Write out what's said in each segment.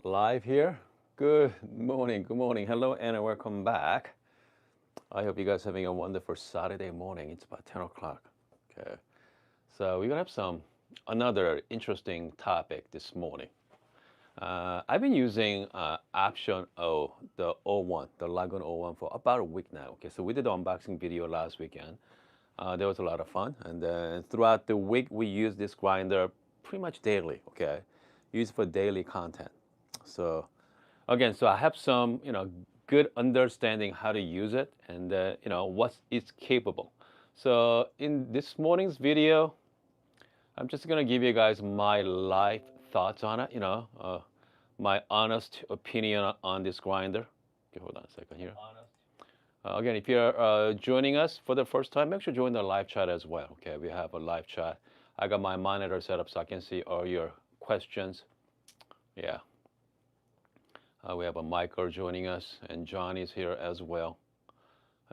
live here. Good morning, good morning. Hello and welcome back. I hope you guys are having a wonderful Saturday morning. It's about 10 o'clock. Okay. So we're gonna have another interesting topic this morning. I've been using option O, the O1, the Lagom O1 for about a week now. Okay, so we did the unboxing video last weekend. That was a lot of fun. And then throughout the week, we use this grinder pretty much daily. Okay, use for daily content. So again, so I have some, good understanding how to use it and, what it's capable. So in this morning's video, I'm just gonna give you guys my live thoughts on it, my honest opinion on this grinder. Okay, hold on a second here. Again, if you're joining us for the first time, make sure to join the live chat as well. Okay, we have a live chat. I got my monitor set up so I can see all your questions. Yeah. We have a Michael joining us, and John is here as well.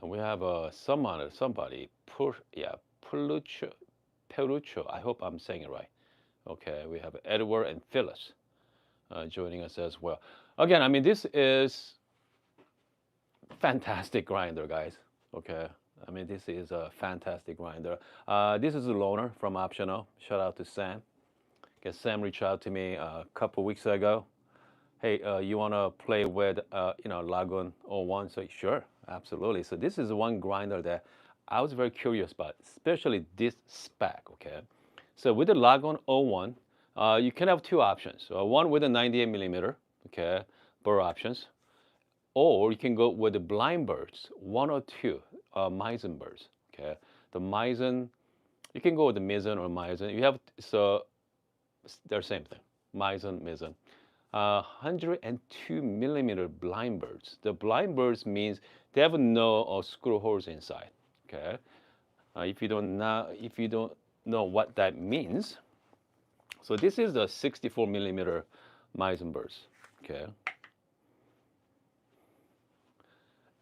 And we have somebody, Perucho. I hope I'm saying it right. Okay, we have Edward and Phyllis joining us as well. Again, I mean, this is fantastic grinder, guys. Okay, I mean, this is a fantastic grinder. This is a loaner from Optional. Shout out to Sam. Okay, Sam reached out to me a couple weeks ago. Hey, you want to play with, Lagom 01? So sure, absolutely. So this is one grinder that I was very curious about, especially this spec, okay? So with the Lagom 01, you can have two options. One with a 98 millimeter, okay, Burr options, or you can go with the blind birds, one or two Meissen birds, okay? The Meissen, you can go with the Meissen or Meissen. You have, so they're the same thing, Meissen, Meissen. 102 millimeter blind birds. The blind birds means they have no screw holes inside. Okay, if you don't know what that means, so this is the 64 millimeter Meissen birds. Okay,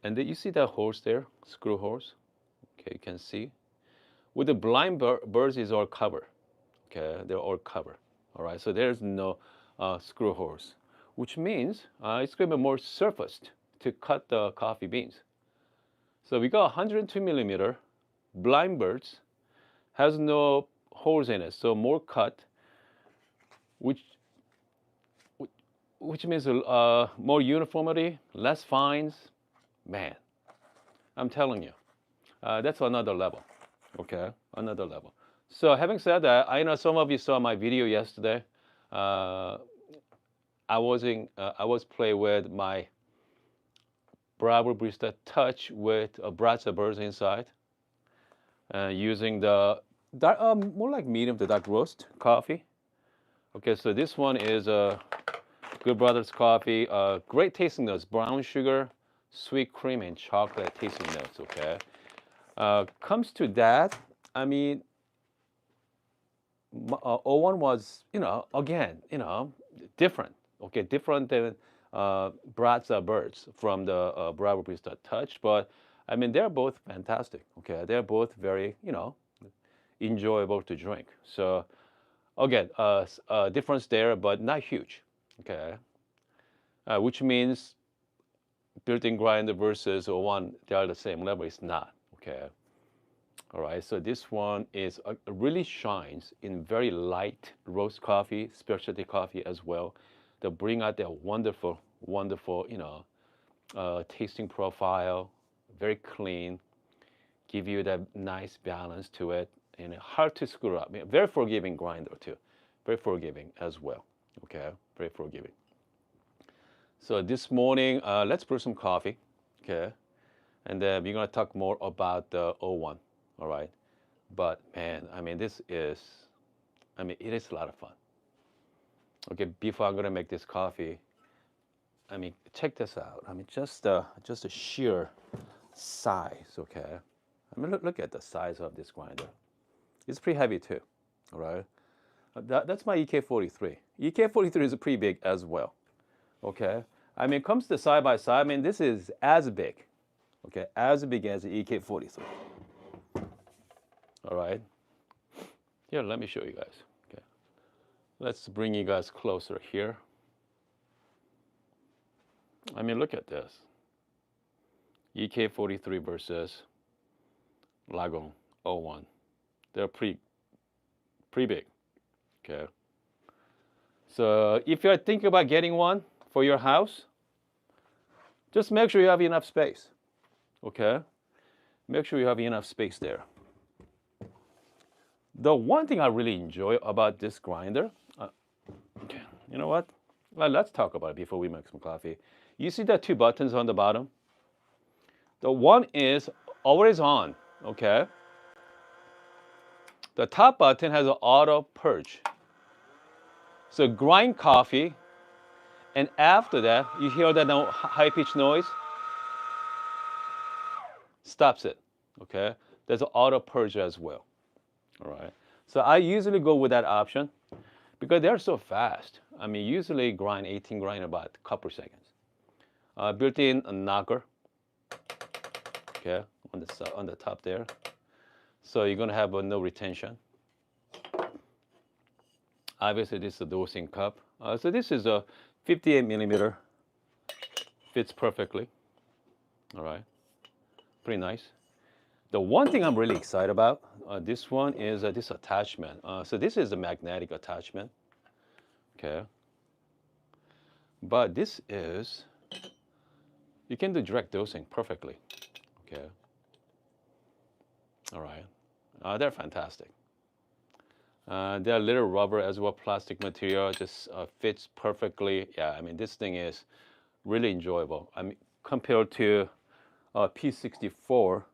and then you see that holes there, screw holes. Okay, you can see. With the blind birds is all cover. Okay, they're all cover. All right, so there's no screw holes, which means it's going to be more surfaced to cut the coffee beans. So we got 102 millimeter blind birds, has no holes in it, so more cut, which means more uniformity, less fines. Man, I'm telling you, that's another level. Okay, another level. So having said that, I know some of you saw my video yesterday. I was playing with my Bravo Barista Touch with a Bratza Burrs inside, using the dark, more like medium to dark roast coffee. Okay, so this one is a Good Brothers coffee. Great tasting notes: brown sugar, sweet cream, and chocolate tasting notes. Okay, comes to that, I mean, O1 was, again, different. Okay, different than Bratza Birds from the Bravo Barista Touch, but I mean they're both fantastic. Okay, they're both very, enjoyable to drink. So again, difference there, but not huge. Okay, which means built-in grinder versus O1, they are the same level. It's not. Okay. All right, so this one is really shines in very light roast coffee, specialty coffee as well. They bring out that wonderful, wonderful, tasting profile, very clean, give you that nice balance to it, and hard to screw up. Very forgiving grinder too, very forgiving as well. Okay, very forgiving. So this morning, let's brew some coffee. Okay, and then we're gonna talk more about the O1. All right, but man, I mean, it is a lot of fun. Okay, before I'm gonna make this coffee, I mean, check this out. I mean, just the sheer size. Okay, I mean, look at the size of this grinder. It's pretty heavy too. All right, that's my EK43. EK43 is pretty big as well. Okay, I mean, it comes to side by side. I mean, this is as big. Okay, as big as the EK43. All right. Here, let me show you guys. Okay. Let's bring you guys closer here. I mean, look at this. EK43 versus Lagom 01. They're pretty big. Okay. So if you're thinking about getting one for your house, just make sure you have enough space. Okay. Make sure you have enough space there. The one thing I really enjoy about this grinder, okay, you know what? Well, let's talk about it before we make some coffee. You see the two buttons on the bottom? The one is always on, okay? The top button has an auto purge. So grind coffee, and after that, you hear that high-pitched noise? Stops it, okay? There's an auto purge as well, all right? So I usually go with that option because they're so fast. I mean, usually grind 18 grind in about a couple seconds. Built-in knocker, okay, on the top there. So you're gonna have no retention. Obviously, this is a dosing cup. So this is a 58 millimeter. Fits perfectly. All right, pretty nice. The one thing I'm really excited about, this one is this attachment. So this is a magnetic attachment. Okay. But this is, you can do direct dosing perfectly. Okay. All right. They're fantastic. They're a little rubber as well, plastic material, just fits perfectly. Yeah, I mean, this thing is really enjoyable. I mean, compared to P64,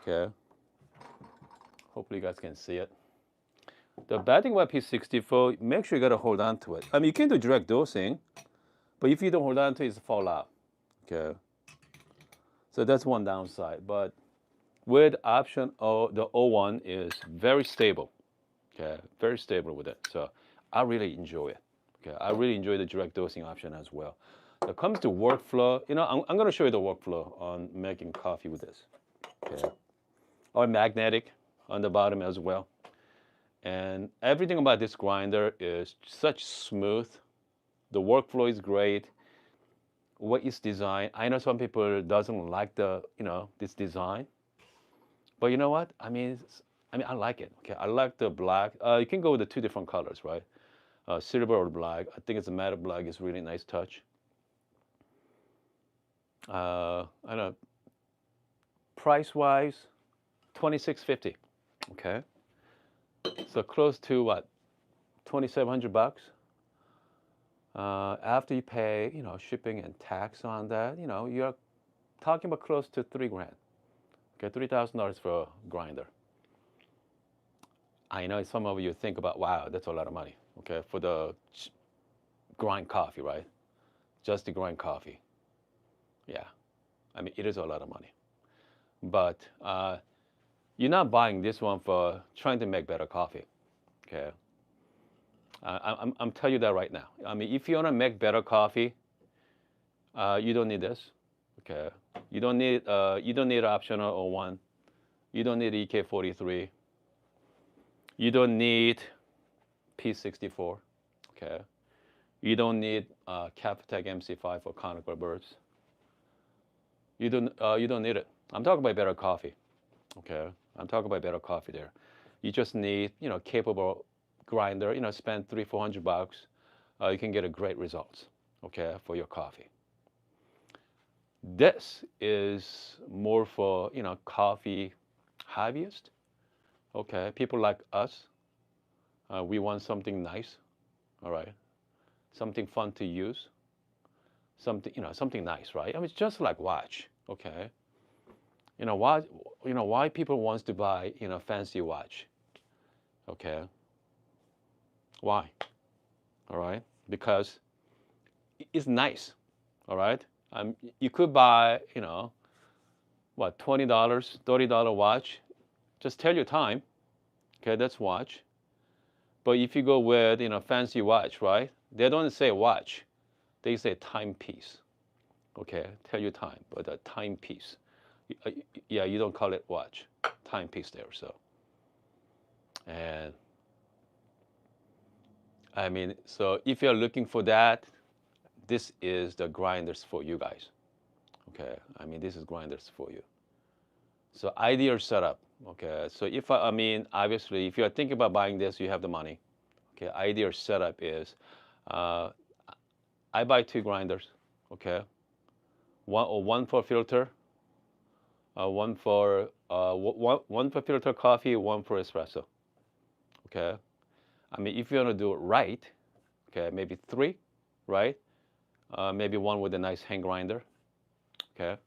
okay, hopefully you guys can see it. The bad thing about P64, make sure you gotta hold on to it. I mean, you can do direct dosing, but if you don't hold on to it, it's fall out, okay? So that's one downside, but with option O, the O1 is very stable. Okay, very stable with it. So I really enjoy it. Okay, I really enjoy the direct dosing option as well. When it comes to workflow, you know, I'm going to show you the workflow on making coffee with this. Okay, or magnetic on the bottom as well. And everything about this grinder is such smooth. The workflow is great. What is designed? I know some people doesn't like this design, but you know what? I mean, I like it. Okay, I like the black. You can go with the two different colors, right? Silver or black. I think it's a matte black. It's really nice touch. I don't know. Price-wise, $26.50. Okay, so close to what? $2,700. After you pay, shipping and tax on that, you're talking about close to $3,000. Okay, $3,000 for a grinder. I know some of you think about, wow, that's a lot of money, okay, for the grind coffee, right? Just the grind coffee. Yeah, I mean, it is a lot of money. But you're not buying this one for trying to make better coffee, okay? I'm telling you that right now. I mean, if you want to make better coffee, you don't need this, okay? You don't need optional O1. You don't need EK43. You don't need P64, okay? You don't need Capitec MC5 for conical birds. You don't need it. I'm talking about better coffee, okay? I'm talking about better coffee there. You just need, capable grinder. Spend $300-400. You can get a great results, okay, for your coffee. This is more for coffee hobbyist. Okay, people like us, we want something nice, all right, something fun to use, something nice, right? I mean, it's just like watch, okay. Why people wants to buy fancy watch, okay? Why? All right, because it's nice, all right. You could buy what, $20, $30 watch. Just tell your time, okay, that's watch. But if you go with fancy watch, right? They don't say watch, they say timepiece. Okay, tell your time, but a timepiece. Yeah, you don't call it watch, timepiece there. So, and I mean, so if you're looking for that, this is the grinders for you guys. Okay, I mean, this is grinders for you. So ideal setup. Okay, so if I mean, obviously, if you're thinking about buying this, you have the money. Okay, ideal setup is, uh, I buy two grinders. Okay, one for filter, one for filter coffee, one for espresso. Okay, I mean, if you want to do it right, okay, maybe three, right? Maybe one with a nice hand grinder. Okay,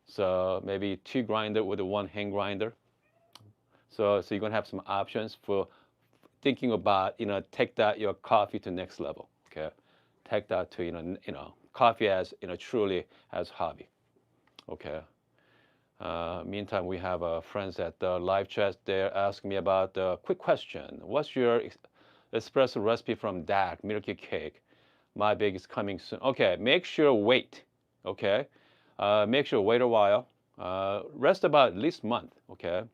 so maybe two grinder with a one hand grinder. So you're gonna have some options for thinking about, take that your coffee to next level. Okay, take that to, coffee as, truly as hobby. Okay. Meantime, we have friends at the live chat. They're asking me about a quick question. What's your espresso recipe from DAC, Milky Cake? My big is coming soon. Okay, make sure wait. Okay, make sure wait a while. Rest about at least month. Okay, at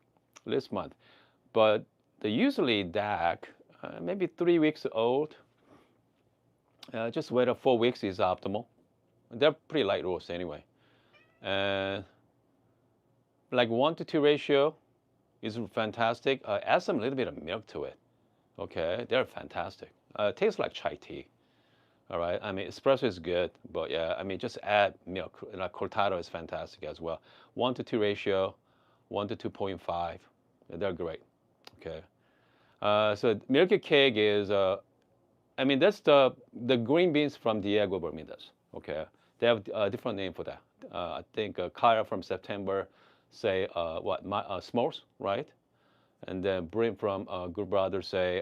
least month. But usually DAC, maybe 3 weeks old. Just wait 4 weeks is optimal. They're pretty light roast anyway. And like 1 to 2 ratio is fantastic. Add some little bit of milk to it. Okay, they're fantastic. Tastes like chai tea. All right. I mean, espresso is good, but yeah, I mean, just add milk. Like cortado is fantastic as well. 1 to 2 ratio, 1 to 2.5. They're great. Okay. So Milky Cake is, I mean, that's the green beans from Diego Bermudez. Okay. They have a different name for that. I think Kara from September say s'mores, right? And then Brim from Good Brothers say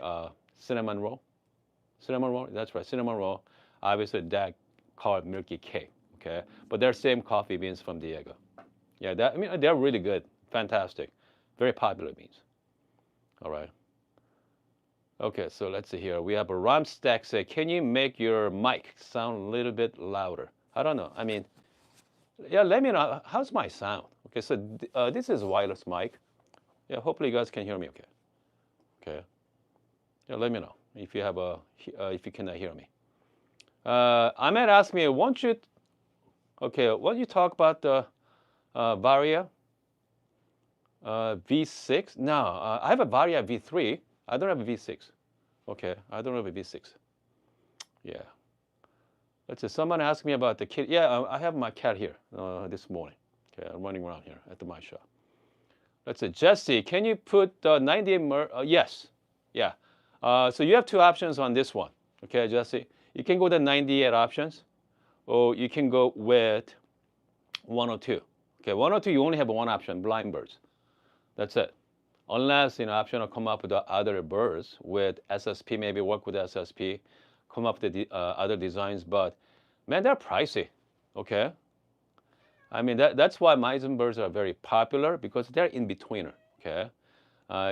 cinnamon roll. Cinnamon roll, that's right, cinnamon roll. Obviously, that called Milky Cake, okay? But they're same coffee beans from Diego. Yeah, I mean, they're really good, fantastic, very popular beans. All right. Okay, so let's see here. We have a Ramstack say, can you make your mic sound a little bit louder? I don't know. I mean, yeah, let me know. How's my sound? Okay, so this is wireless mic. Yeah, hopefully you guys can hear me okay. Okay. Yeah, let me know if you have if you cannot hear me. Ahmed asked me, won't you, okay, won't you talk about the Varia V6? No, I have a Varia V3. I don't have a V6. Okay, I don't have a V6. Yeah. Let's see, someone asked me about the kid. Yeah, I have my cat here this morning. Okay, I'm running around here at my shop. Let's see, Jesse, can you put 98 yes. Yeah. So you have two options on this one. Okay, Jesse. You can go the 98 options, or you can go with 102. Okay, 102, you only have one option, blind birds. That's it. Unless, option will come up with the other birds with SSP, maybe work with SSP, come up with the other designs. But, man, they're pricey. Okay? I mean, that's why Meisenbergs are very popular, because they're in betweener. Okay?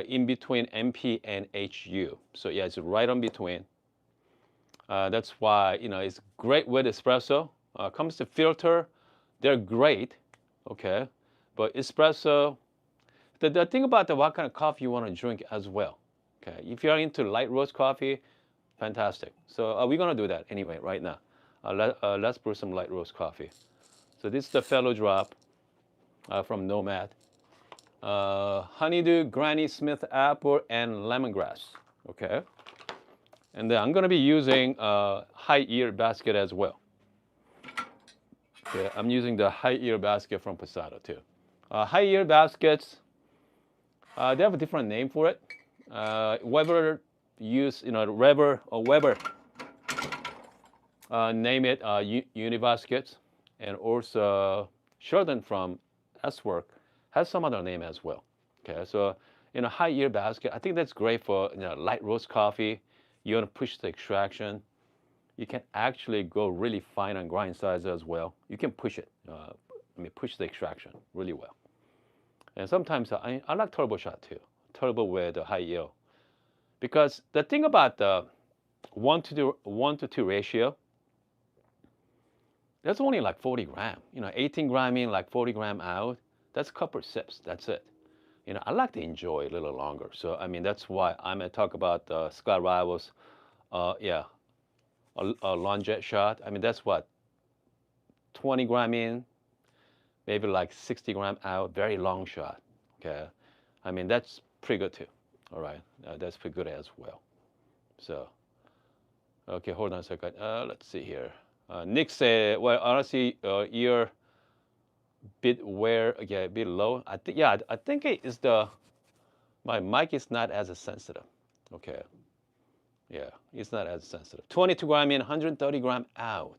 In between MP and HU. So, yeah, it's right on between. That's why, it's great with espresso. Comes to filter, they're great. Okay? But espresso, the thing about what kind of coffee you want to drink as well. Okay, if you're into light roast coffee, fantastic. So we're gonna do that anyway right now. Let's brew some light roast coffee. So this is the fellow drop from Nomad. Honeydew, Granny Smith apple, and lemongrass. Okay, and then I'm gonna be using high ear basket as well. Okay, I'm using the high ear basket from Posado too. High ear baskets. They have a different name for it. Weber use, Weber or Weber name it Unibaskets, and also Sheldon from S-Work has some other name as well. Okay, so high ear basket, I think that's great for light roast coffee. You want to push the extraction. You can actually go really fine on grind size as well. You can push it. Push the extraction really well. And sometimes I like turbo shot too, turbo with a high yield. Because the thing about the 1 to 2 ratio, that's only like 40 gram. 18 gram in, like 40 gram out. That's a couple sips. That's it. I like to enjoy a little longer. So I mean, that's why I'm gonna talk about Scott Rivals. Yeah, a longette shot. I mean, that's what, 20 gram in, maybe like 60 gram out, very long shot. Okay, I mean, that's pretty good too. All right, that's pretty good as well. So, okay, hold on a second. Let's see here. Nick said, well, honestly, you're bit wear, yeah, a bit low. I think, yeah, I think it is my mic is not as sensitive. Okay, yeah, it's not as sensitive. 22 gram in, 130 gram out.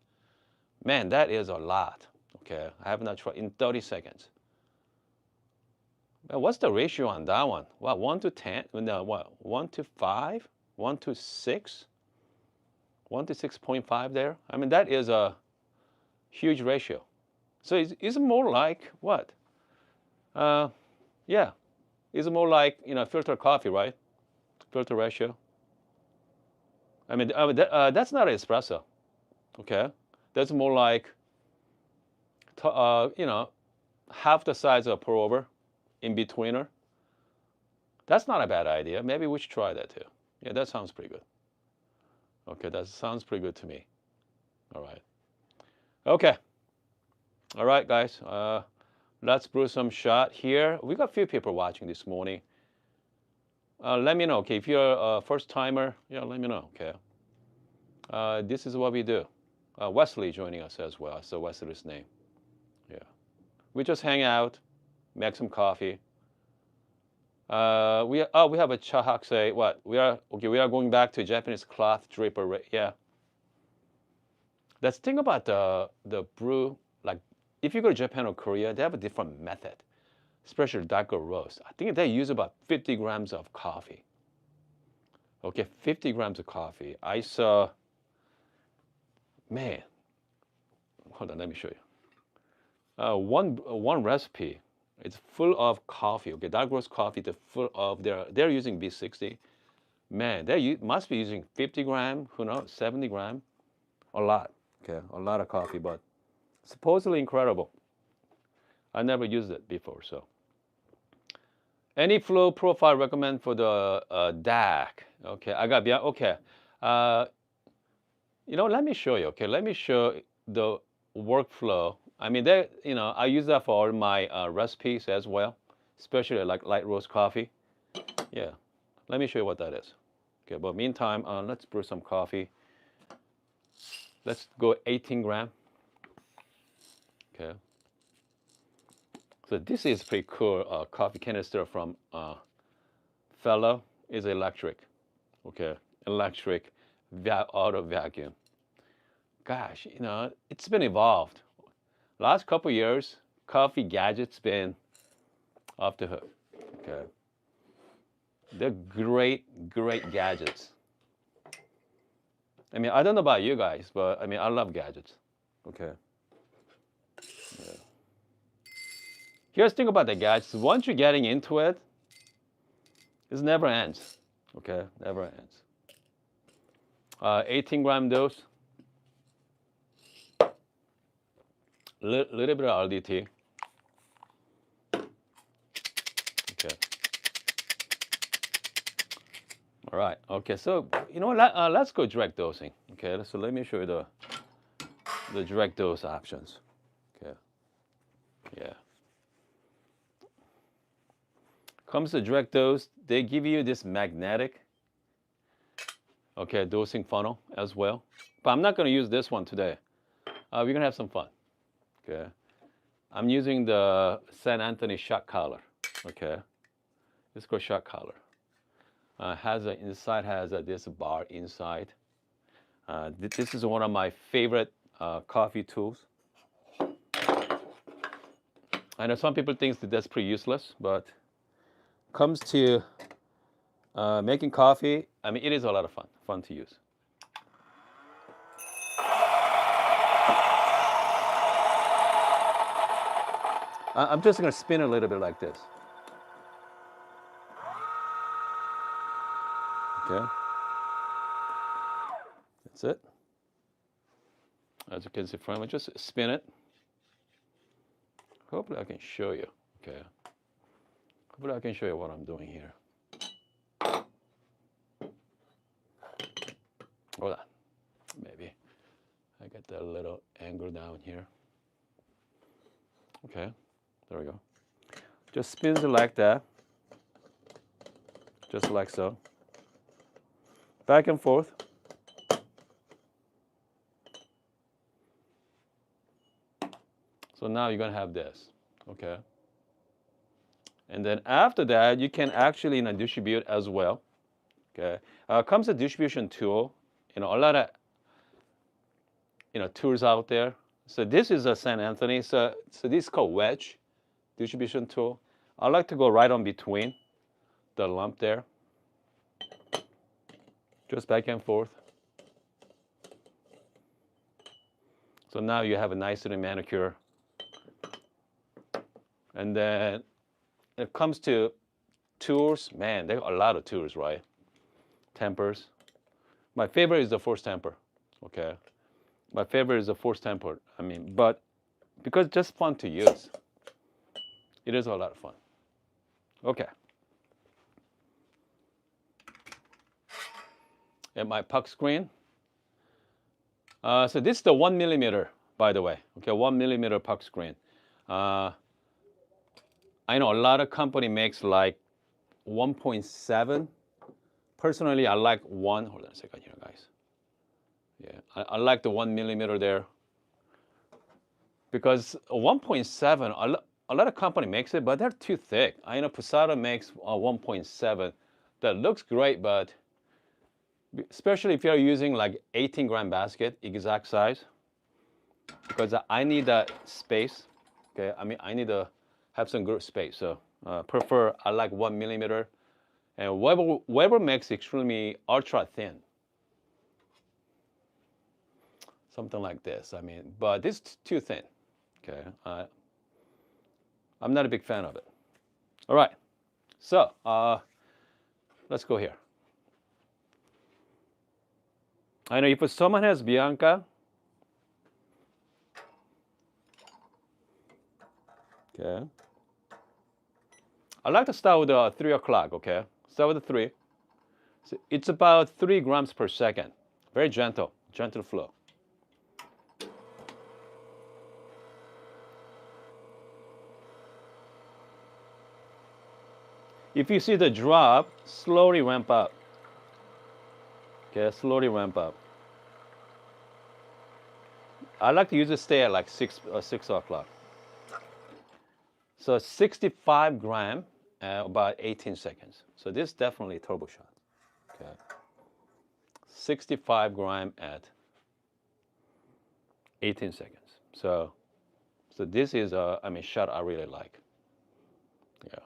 Man, that is a lot. Okay, I have not tried in 30 seconds. Man, what's the ratio on that one? What, 1 to 10? No, what, 1 to 5? 1 to 6? 1 to 6.5 there? I mean, that is a huge ratio. So it's more like what? Yeah, it's more like, filter coffee, right? Filter ratio. I mean, that's not an espresso, okay? That's more like, half the size of a pour over, in betweener. That's not a bad idea. Maybe we should try that too. Yeah, that sounds pretty good. Okay, that sounds pretty good to me. All right. Okay. All right, guys. Let's brew some shot here. We got a few people watching this morning. Let me know, okay? If you're a first timer, yeah, let me know, okay? This is what we do. Wesley joining us as well. So Wesley's name. Yeah. We just hang out, make some coffee. We have a Chahak say what? We are going back to Japanese cloth dripper. Yeah. Let's think about the brew. Like if you go to Japan or Korea, they have a different method, especially darker roast. I think they use about 50 grams of coffee. Okay, 50 grams of coffee. I saw, man, hold on, let me show you. One recipe, it's full of coffee. Okay, dark roast coffee. They're full of they're using B60. Man, they must be using 50 gram. Who knows? 70 gram. A lot. Okay, a lot of coffee, but supposedly incredible. I never used it before, so. Any flow profile recommend for the DAC? Okay, I got yeah. Okay, let me show you. Okay, let me show the workflow. I mean, I use that for all my recipes as well, especially like light roast coffee. Yeah, let me show you what that is. Okay, but meantime, let's brew some coffee. Let's go 18 gram. Okay. So this is pretty cool coffee canister from Fellow. Is electric. Okay, electric auto vacuum. Gosh, it's been evolved. Last couple years, coffee gadgets been off the hook. Okay, they're great, great gadgets. I mean, I don't know about you guys, but I mean, I love gadgets. Okay. Yeah. Here's the thing about the gadgets. Once you're getting into it, it never ends. Okay, never ends. 18 gram dose. Little bit of RDT. Okay. All right. Okay. So let's go direct dosing. Okay. So let me show you the direct dose options. Okay. Yeah. Comes to direct dose, they give you this magnetic, dosing funnel as well. But I'm not going to use this one today. We're going to have some fun. Okay. I'm using the St. Anthony shot collar. Okay. It's called shot collar. Inside has this bar inside. This is one of my favorite coffee tools. I know some people think that that's pretty useless, but comes to making coffee, I mean, it is a lot of fun to use. I'm just going to spin a little bit like this. Okay. That's it. As you can see from it, just spin it. Hopefully I can show you. Okay. Hopefully I can show you what I'm doing here. Hold on. Maybe. get that little angle down here. Okay, there we go. Just spins it like that, just like so. Back and forth. So now you're gonna have this, okay? And then after that, you can actually distribute as well, okay? Comes a distribution tool, a lot of tools out there. So this is a St. Anthony. So this is called wedge distribution tool. I like to go right on between the lump there, just back and forth. So now you have a nice little manicure. And then it comes to tools, man, there are a lot of tools, right? Tempers. My favorite is the force temper, okay? My favorite is the force temper. I mean, but because it's just fun to use. It is a lot of fun. Okay. And my puck screen. So this is the 1 millimeter, by the way. Okay, 1 millimeter puck screen. I know a lot of company makes like 1.7. Personally, I like one. Hold on a second here, guys. Yeah, I like the 1 millimeter there because 1.7. A lot of company makes it, but they're too thick. I know Posada makes 1.7. That looks great, but especially if you're using like 18-gram basket, exact size, because I need that space. Okay, I mean I need to have some good space. So I like 1 millimeter, and Weber makes extremely ultra thin, something like this. I mean, but this is too thin. Okay, I'm not a big fan of it. All right, so let's go here. I know if someone has Bianca, okay. I like to start with 3 o'clock, okay? Start with the 3. So it's about 3 grams per second. Very gentle flow. If you see the drop, slowly ramp up. Okay, slowly ramp up. I like to usually stay at like 6 o'clock. So 65 gram, about 18 seconds. So this is definitely turbo shot. Okay, 65 gram at 18 seconds. So this is a shot I really like. Yeah,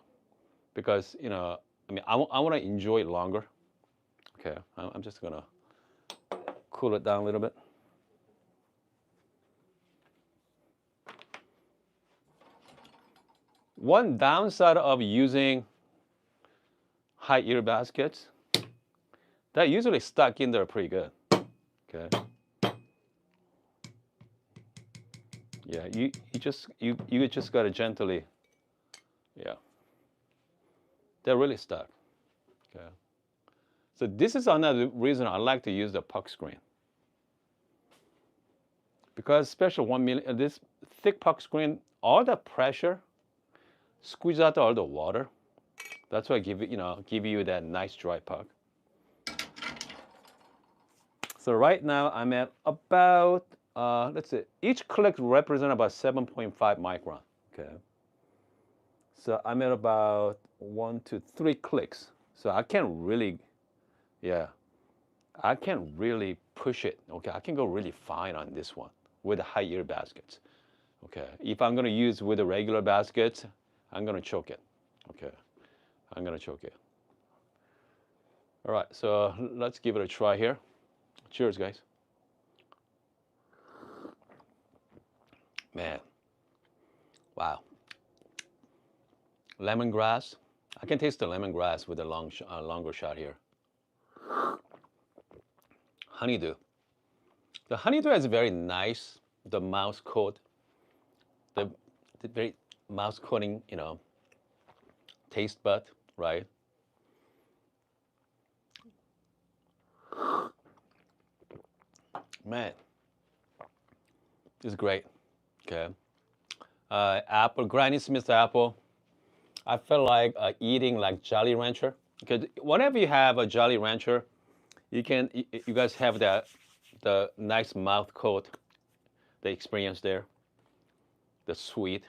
because I want to enjoy it longer. Okay, I'm just gonna cool it down a little bit. One downside of using high ear baskets, that usually stuck in there pretty good. Okay. Yeah, you just gotta gently, yeah. They're really stuck. Okay. So this is another reason I like to use the puck screen. Because especially this thick puck screen, all the pressure squeeze out all the water. That's why give you that nice dry puck. So right now I'm at about let's see, each click represents about 7.5 micron. Okay. So I'm at about 1 to 3 clicks. So I can't really, yeah, I can't really push it. Okay, I can go really fine on this one with the high ear baskets. Okay, if I'm gonna use with the regular baskets, I'm gonna choke it. Okay, I'm gonna choke it. All right, so let's give it a try here. Cheers, guys. Man, wow. Lemongrass. I can taste the lemongrass with a longer shot here. Honeydew. The honeydew is very nice. The mouse coat, the very mouse coating, taste bud, right? Man, It's great. Okay. Apple, Granny Smith apple. I feel like eating like Jolly Rancher. Because whenever you have a Jolly Rancher, you guys have the nice mouth coat, the experience there, the sweet,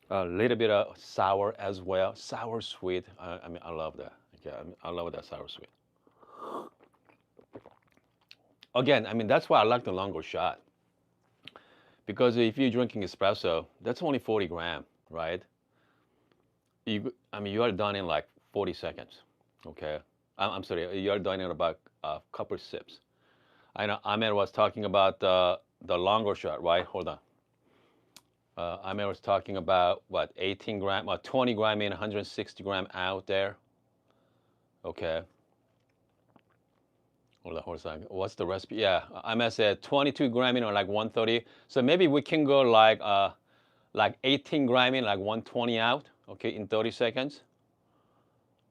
a little bit of sour as well, sour sweet. I mean, I love that. Okay, I love that sour sweet. Again, I mean that's why I like the longer shot because if you're drinking espresso, that's only 40 gram, right? I mean, you are done in like 40 seconds. Okay, I'm sorry, you are done in about a couple sips. I know Ahmed was talking about the longer shot, right? Hold on. Ahmed was talking about what 18 gram, 20 gram in, 160 gram out there. Okay. Hold on a second. What's the recipe? Yeah, Ahmed said 22 gram in or like 130. So maybe we can go like 18 gram in, like 120 out. Okay, in 30 seconds.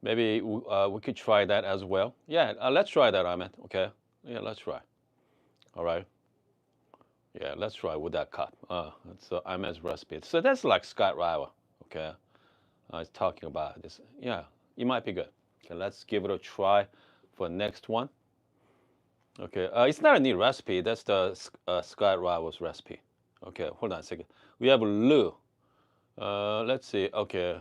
Maybe we could try that as well. Yeah, let's try that, Ahmed. Okay. Yeah, let's try. All right. Yeah, let's try with that cup. It's Ahmed's recipe. So that's like Scott Rauer. Okay. He's talking about this. Yeah, it might be good. Okay, let's give it a try for next one. Okay, it's not a new recipe. That's the Scott Rauer's recipe. Okay, hold on a second. We have Lou. Let's see. Okay.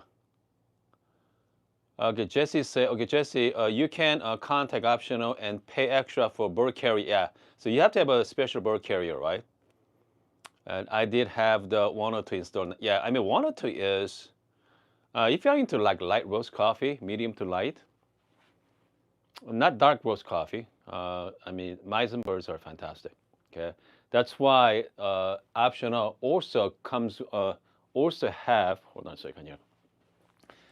Okay, Jesse say. Okay, Jesse, you can contact optional and pay extra for Burr carrier. Yeah. So you have to have a special Burr carrier, right? And I did have the 102 installed. Yeah, I mean 102 is if you're into like light roast coffee, medium to light, not dark roast coffee. I mean Meisenbergs are fantastic. Okay, that's why optional also comes also have. Hold on a second here.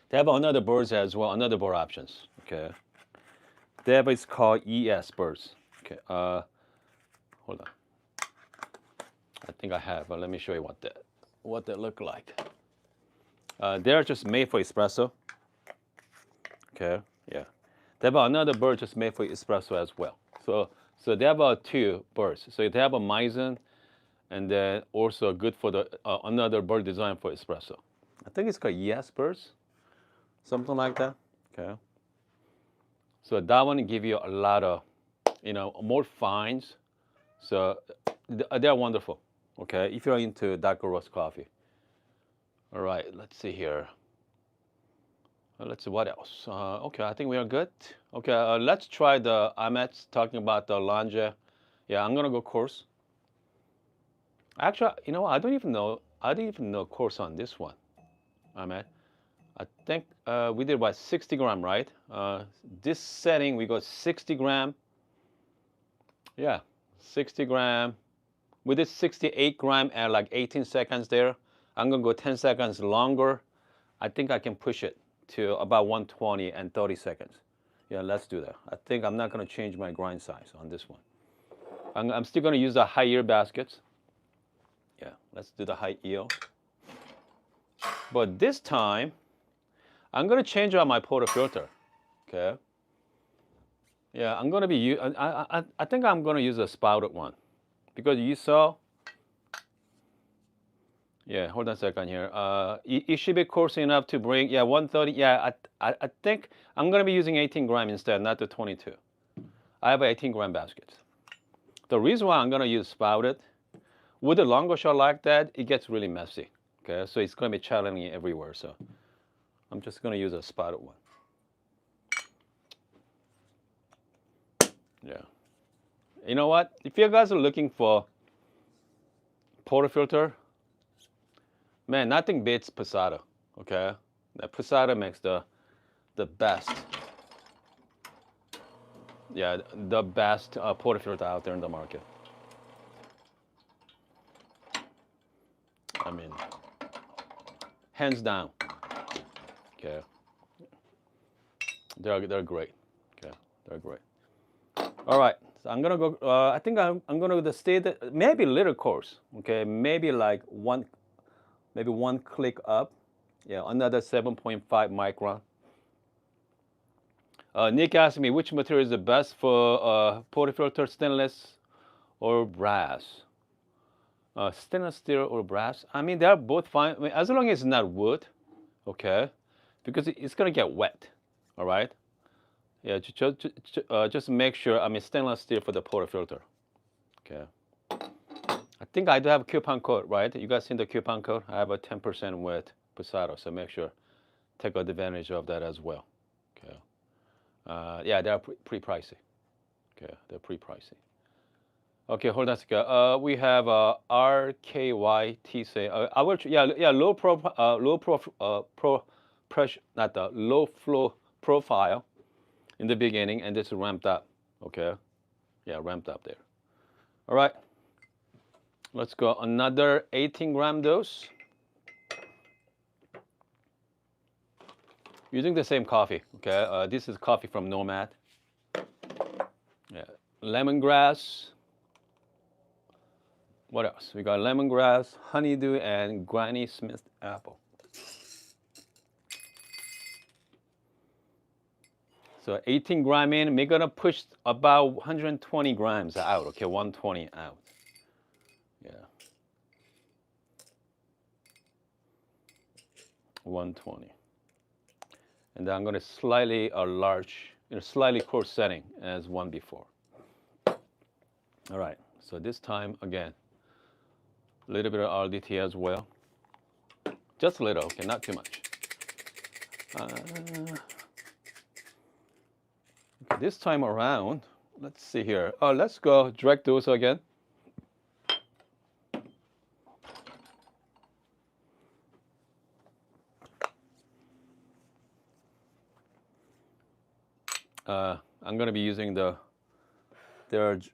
They have another birds as well, another bird options. Okay, they have it's called ES birds. Okay, hold on. I think I have. Let me show you what they look like. They're just made for espresso. Okay, yeah. They have another bird just made for espresso as well. So they have two birds. So they have a Meissen, and then also good for the another bird design for espresso. I think it's called Yes Birds, something like that. Okay. So that one give you a lot of, more fines. So they're wonderful. Okay, if you're into dark roast coffee. All right, let's see here. Let's see what else. Okay, I think we are good. Okay, let's try the Ahmed's talking about the Lange. Yeah, I'm gonna go course. Actually, I don't even know. I didn't even know course on this one, Ahmed. I think we did about 60 gram, right? This setting we got 60 gram. Yeah, 60 gram. We did 68 gram at like 18 seconds there. I'm gonna go 10 seconds longer. I think I can push it to about 120 and 30 seconds. Yeah, let's do that. I think I'm not gonna change my grind size on this one. I'm still gonna use the high yield baskets. Yeah, let's do the high yield. But this time, I'm gonna change out my portafilter. Okay. Yeah, I'm gonna be. I think I'm gonna use a spouted one because you saw. Yeah, hold on a second here. It should be coarse enough to bring. Yeah, 130. Yeah, I think I'm gonna be using 18 gram instead, not the 22. I have 18 gram baskets. The reason why I'm gonna use spouted with a longer shot like that, it gets really messy. Okay, so it's gonna be challenging everywhere. So I'm just gonna use a spouted one. Yeah. You know what? If you guys are looking for portafilter, man, nothing beats Posada. Okay, that Posada makes the best. Yeah, the best portafilter out there in the market. I mean, hands down. Okay, they're great. Okay, they're great. All right, so I'm gonna go. I think I'm gonna go the state maybe little coarse. Okay, maybe like maybe one click up. Yeah, another 7.5 micron. Nick asked me which material is the best for portafilter, stainless or brass. Stainless steel or brass. I mean, they're both fine. I mean, as long as it's not wood, okay, because it's gonna get wet. All right. Yeah, just make sure. I mean, stainless steel for the portafilter. Okay. I think I do have a coupon code, right? You guys seen the coupon code? I have a 10% with Posado, so make sure take advantage of that as well. Okay. Yeah, they're pretty pricey. Okay, they're pretty pricey. Okay, hold on a second. We have RKYT say. I will. Yeah, low pressure, not the low flow profile in the beginning, and this ramped up. Okay, yeah, ramped up there. All right, let's go another 18-gram dose. Using the same coffee. Okay, this is coffee from Nomad. Yeah, lemongrass. What else? We got lemongrass, honeydew, and Granny Smith apple. So 18 gram in, we're gonna push about 120 grams out. Okay, 120 out. Yeah. 120. And then I'm gonna slightly slightly coarse setting as one before. All right. So this time again, a little bit of RDT as well. Just a little, okay, not too much. Okay, this time around, let's see here. Oh, let's go direct dose again. I'm going to be using their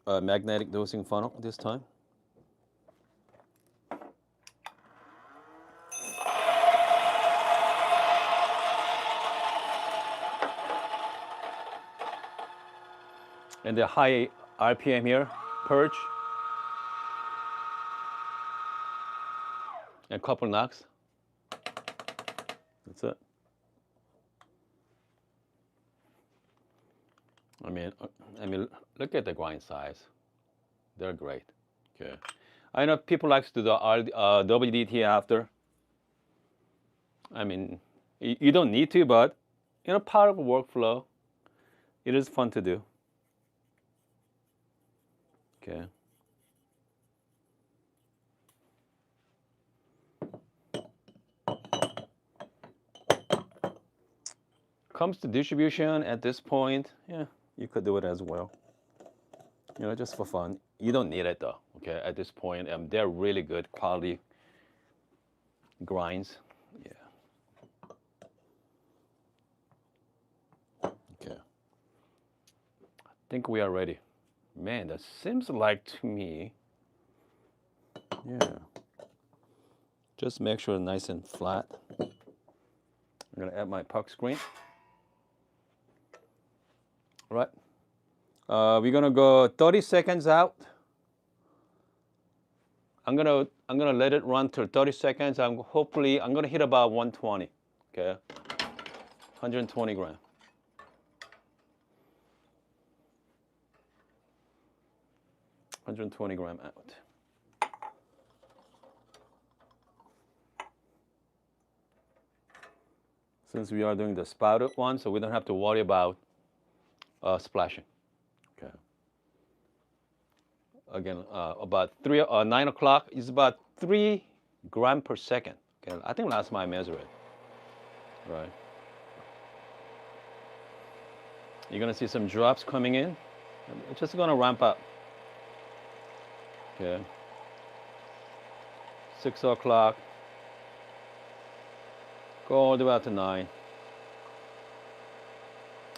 magnetic dosing funnel this time. And the high RPM here, purge. And couple knocks. That's it. I mean, look at the grind size. They're great. Okay. I know people like to do the WDT after. I mean, you don't need to, but part of a workflow. It is fun to do. Okay. Comes to distribution at this point, yeah, you could do it as well. Just for fun. You don't need it though, okay, at this point. They're really good quality grinds. Yeah. Okay. I think we are ready. Man, that seems like to me, yeah. Just make sure it's nice and flat. I'm gonna add my puck screen. All right. We're gonna go 30 seconds out. I'm gonna let it run till 30 seconds. Hopefully I'm gonna hit about 120. Okay. 120 gram. Out. Since we are doing the spouted one, so we don't have to worry about splashing. Okay. Again, about 9 o'clock is about 3 grams per second. Okay, I think last time I measured it. Right. You're gonna see some drops coming in. It's just gonna ramp up. Okay. 6 o'clock. Go all the way out to 9.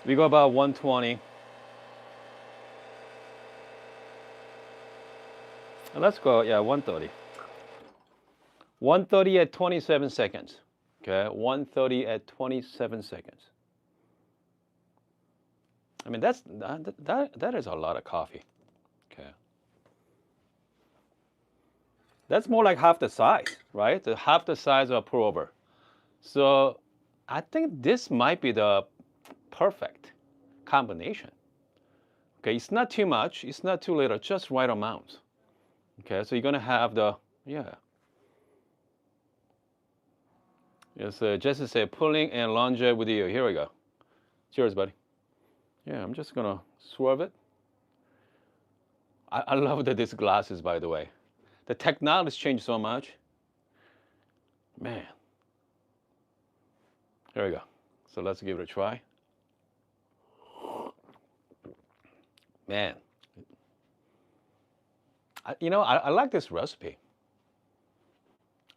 We go about 120. And let's go, yeah, 130. 130 at 27 seconds. Okay, 130 at 27 seconds. I mean, that is a lot of coffee. Okay. That's more like half the size, right? Half the size of a pour over. So I think this might be the perfect combination. Okay, it's not too much, it's not too little, just right amount. Okay, so you're gonna have the Yeah. Yes, Jesse said pulling and lunge with you. Here we go. Cheers, buddy. Yeah, I'm just gonna swerve it. I love these glasses, by the way. The technology's changed so much. Man, here we go. So let's give it a try. Man, I like this recipe.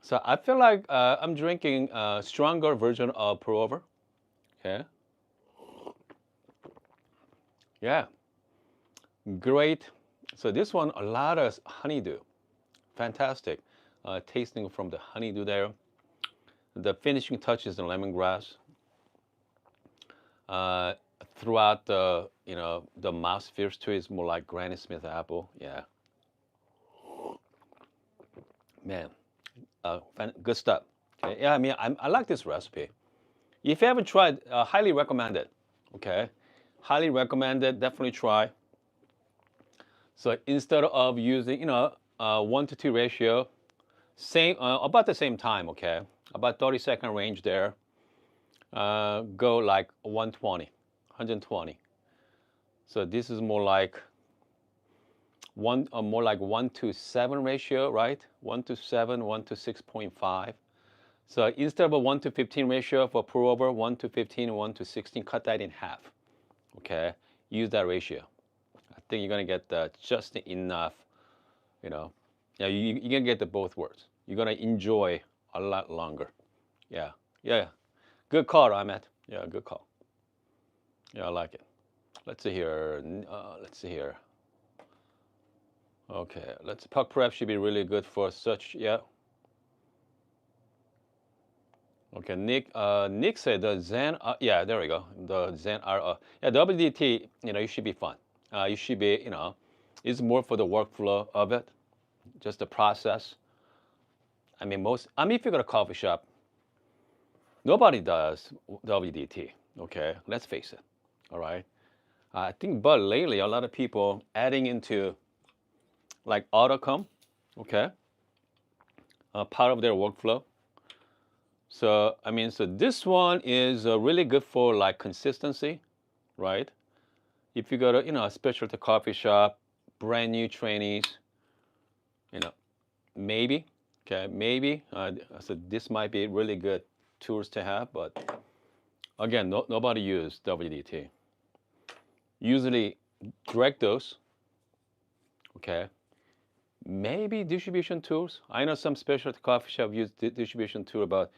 So I feel like I'm drinking a stronger version of pour over. Okay. Yeah. Great. So this one, a lot of honeydew. Fantastic. Tasting from the honeydew there. The finishing touch is the lemongrass. Uh, Throughout the mouthfeel too is more like Granny Smith apple. Yeah. Man, good stuff. Okay. Yeah, I mean, I like this recipe. If you haven't tried, highly recommend it. Okay. Highly recommend it. Definitely try. So instead of using, 1 to 2 ratio, same about the same time, okay, about 30-second range there. Go like 120, 120. So this is more like 1 to 7 ratio, right? 1 to 7, 1 to 6.5. So instead of a 1 to 15 ratio for pour over, 1 to 15, 1 to 16, cut that in half. Okay, use that ratio. I think you're gonna get just enough. You know, yeah, you're gonna get the both words. You're gonna enjoy a lot longer. Yeah, yeah, good call, Ahmed. Yeah, good call. Yeah, I like it. Let's see here. Let's see here. Okay, let's puck prep should be really good for such. Yeah. Okay, Nick said the Zen. Yeah, there we go. The Zen R. Yeah, WDT. You should be fun. You should be. It's more for the workflow of it, just the process. If you go to a coffee shop, nobody does WDT. Okay, let's face it. All right. I think, but lately, a lot of people adding into like autocom. Okay, part of their workflow. So so this one is really good for like consistency, right? If you go to a specialty coffee shop, brand new trainees, you know, maybe, okay, maybe. So this might be really good tools to have, but again, nobody use WDT. Usually direct dose, okay. Maybe distribution tools. I know some specialty coffee shop use distribution tool, but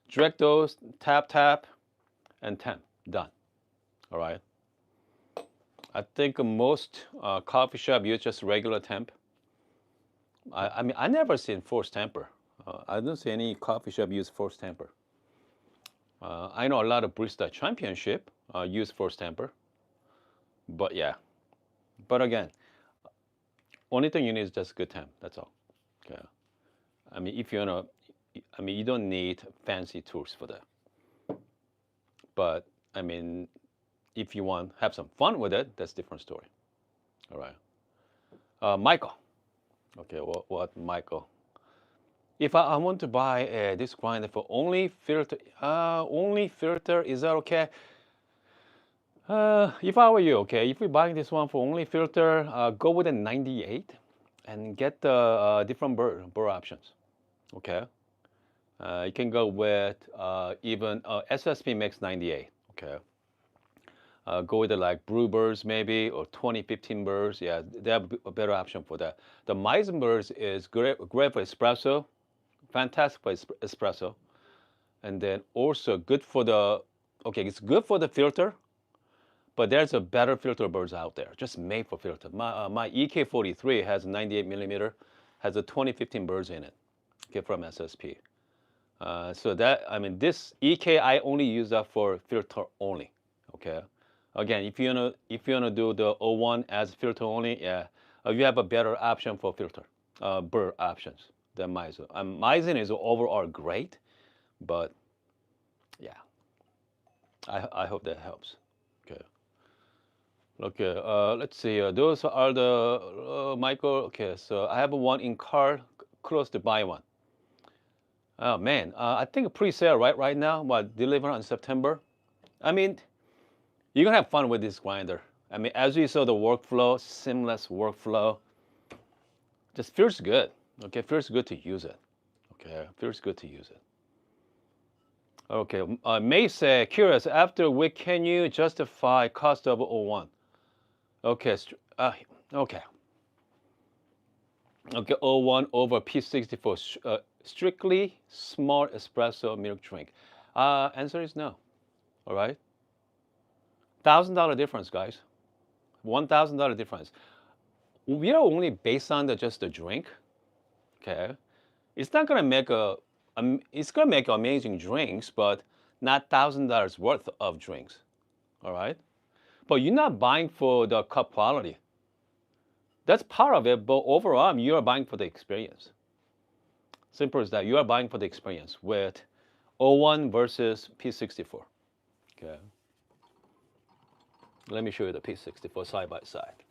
direct dose, tap, and temp, done. All right. I think most coffee shop use just regular temp. I never seen forced temper. I don't see any coffee shop use forced temper. I know a lot of barista championship use forced temper, but yeah. But again, only thing you need is just good temp. That's all. Okay. If you wanna, you don't need fancy tools for that. But if you want have some fun with it, that's a different story. All right. Michael. Okay. What Michael? If I want to buy this grinder for only filter, is that okay? If I were you, okay, if you're buying this one for only filter, go with a 98 and get the different Burr options. Okay. You can go with even SSP makes 98. Okay. Go with the like brew Burrs maybe or 2015 Burrs. Yeah, they have a better option for that. The Meisenbergs is great for espresso, fantastic for espresso, and then also good for the. Okay, it's good for the filter, but there's a better filter Burrs out there, just made for filter. My EK43 has 98 millimeter, has a 2015 Burrs in it. Okay, from SSP. So that this EK I only use that for filter only. Okay. Again, if you wanna do the O1 as filter only, yeah, you have a better option for filter, Burr options than Meissen. Meissen is overall great, but yeah, I hope that helps. Okay. Okay. Let's see. Those are the Michael. Okay. So I have one in car close to buy one. Oh man, I think pre-sale right now, what deliver on September. I mean, you're gonna have fun with this grinder. I mean, as you saw the workflow, seamless workflow, just feels good. Okay, feels good to use it. Okay, feels good to use it. Okay, May say, curious, after week, can you justify cost of O1? Okay, okay. Okay, O1 over P64, strictly small espresso milk drink. Answer is no, all right? $1,000 difference, guys. $1,000 difference. We are only based on just the drink, okay? It's not gonna make it's gonna make amazing drinks, but not $1,000 worth of drinks, all right? But you're not buying for the cup quality. That's part of it, but overall, you are buying for the experience. Simple as that. You are buying for the experience with O1 versus P64. Okay. Let me show you the P64 side by side.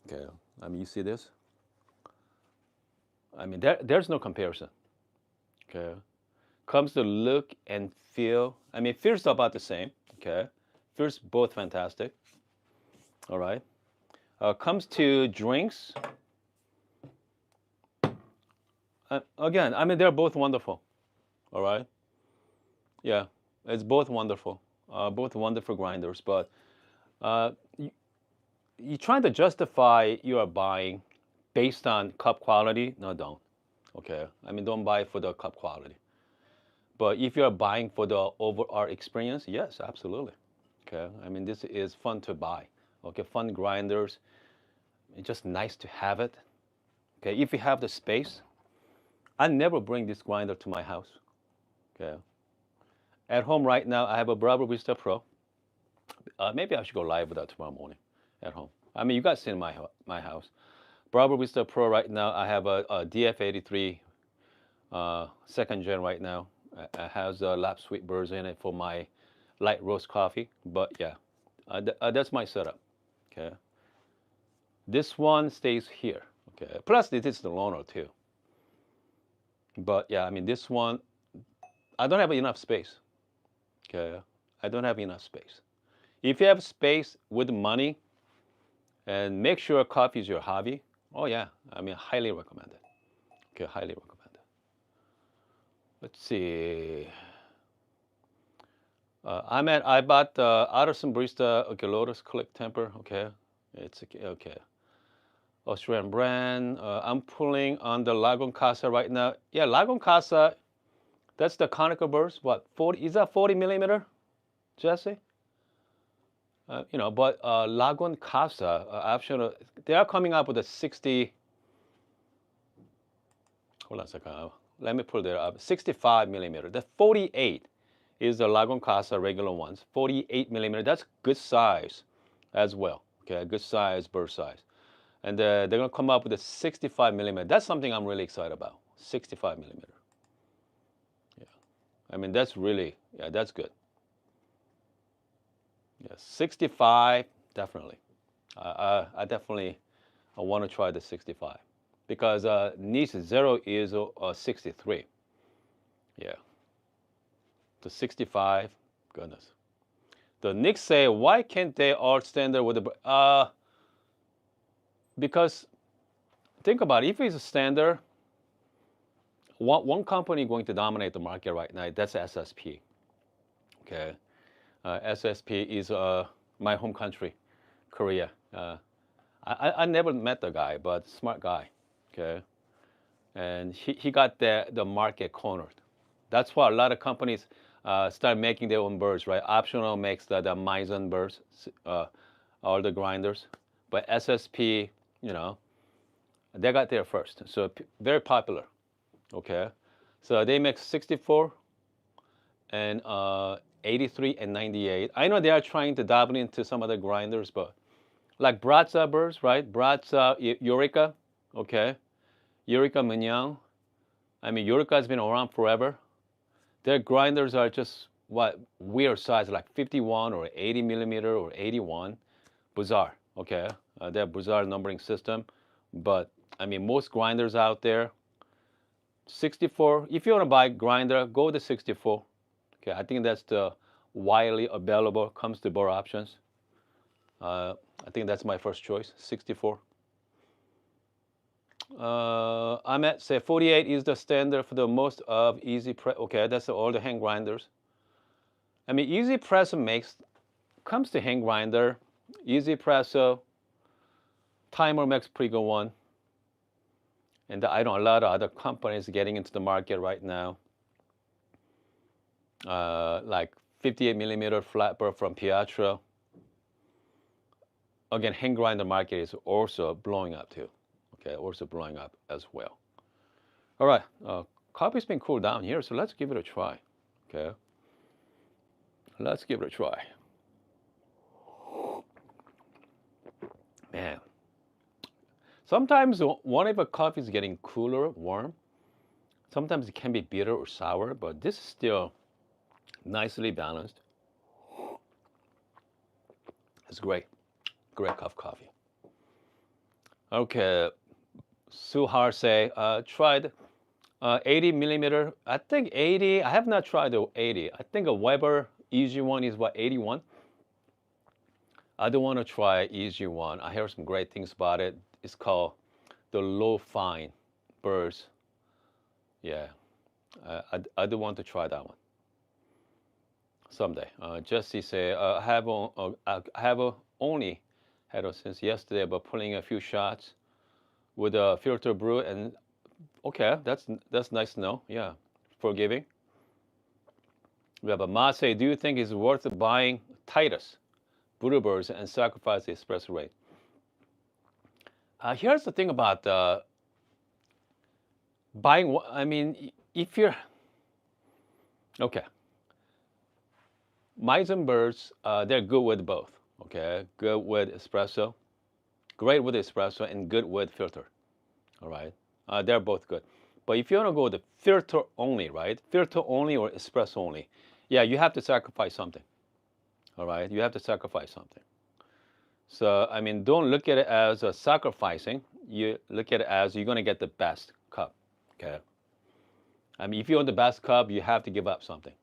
Okay. I mean, you see this? I mean, there's no comparison. Okay. Comes to look and feel. I mean, feels about the same. Okay. Feels both fantastic. All right. Comes to drinks. Again, I mean, they're both wonderful. All right. Yeah, it's both wonderful. Both wonderful grinders. But you're trying to justify your buying based on cup quality. No, don't. Okay. I mean, don't buy for the cup quality. But if you're buying for the overall experience, yes, absolutely. Okay. I mean, this is fun to buy. Okay, fun grinders. It's just nice to have it. Okay, if you have the space, I never bring this grinder to my house. Okay. At home right now, I have a Bravo Vista Pro. Maybe I should go live with that tomorrow morning at home. I mean, you guys see in my house. Bravo Vista Pro right now, I have a DF83 second gen right now. It has lap sweet burrs in it for my light roast coffee. But yeah, that's my setup. Okay. This one stays here. Okay. Plus, this is the loaner too. But yeah, I mean, this one, I don't have enough space. Okay. I don't have enough space. If you have space with money and make sure coffee is your hobby, oh yeah, I mean, highly recommend it. Okay, highly recommend it. Let's see. I bought Artisan Barista, okay, Lotus Click Temper, okay. It's okay. Australian brand. I'm pulling on the Lagom Casa right now. Yeah, Lagom Casa, that's the conical burst. What, 40, is that 40 millimeter, Jesse? But Lagom Casa, optional, they are coming up with a 60, hold on a second, let me pull that up, 65 millimeter. The 48 is the Lagom Casa regular ones, 48 millimeter, that's good size as well, okay, good size, burst size. And they're gonna come up with a 65 millimeter. That's something I'm really excited about, 65 millimeter. Yeah, I mean, that's really, yeah, that's good. Yeah, 65, definitely. I definitely want to try the 65 because niche 0 is 63. Yeah. The 65, goodness. The Knicks say, why can't they all standard with the because think about it, if it's a standard, one company going to dominate the market right now, that's SSP. Okay. SSP is my home country, Korea. I never met the guy, but smart guy. Okay. And he got the market cornered. That's why a lot of companies start making their own birds, right? Optional makes the Maizen birds, all the grinders. But SSP, they got there first. So very popular. Okay. So they make 64 and 83 and 98. I know they are trying to dabble into some other grinders, but like Bratza birds, right? Bratza Eureka, okay? Eureka Mignon. I mean, Eureka has been around forever. Their grinders are just what weird size, like 51 or 80 millimeter or 81. Bizarre, okay? Their bizarre numbering system. But I mean, most grinders out there, 64. If you want to buy grinder, go to 64. Okay, I think that's the widely available comes to Burr options. I think that's my first choice, 64. I'm at say 48 is the standard for the most of easy press. Okay, that's all the hand grinders. I mean, easy press comes to hand grinder, easy presso, timer makes pretty good one. And I know a lot of other companies getting into the market right now, like 58 millimeter flat burr from Pietro. Again, hand grinder market is also blowing up too. Okay, also blowing up as well. All right, coffee's been cooled down here, so let's give it a try. Okay, let's give it a try. Man, sometimes one of a coffee is getting cooler, warm. Sometimes it can be bitter or sour, but this is still nicely balanced. It's great. Great cup of coffee. Okay, Suhar say, tried 80 millimeter. I think 80, I have not tried the 80. I think a Weber Easy One is what, 81? I don't want to try Easy One. I heard some great things about it. It's called the low fine Burrs. Yeah, I do want to try that one someday. Jesse say, I have only had it since yesterday, but pulling a few shots with a filter brew, and okay, that's nice to know. Yeah, forgiving. We have a Mase. Do you think it's worth buying Titus Brewers and sacrifice the espresso rate? Here's the thing about buying. I mean, if you're okay, Meisenbergs, they're good with both. Okay, good with espresso, great with espresso, and good with filter. All right, they're both good. But if you want to go the filter only, right? Filter only or espresso only, yeah, you have to sacrifice something. All right, you have to sacrifice something. So I mean, don't look at it as a sacrificing. You look at it as you're gonna get the best cup. Okay. I mean, if you want the best cup, you have to give up something.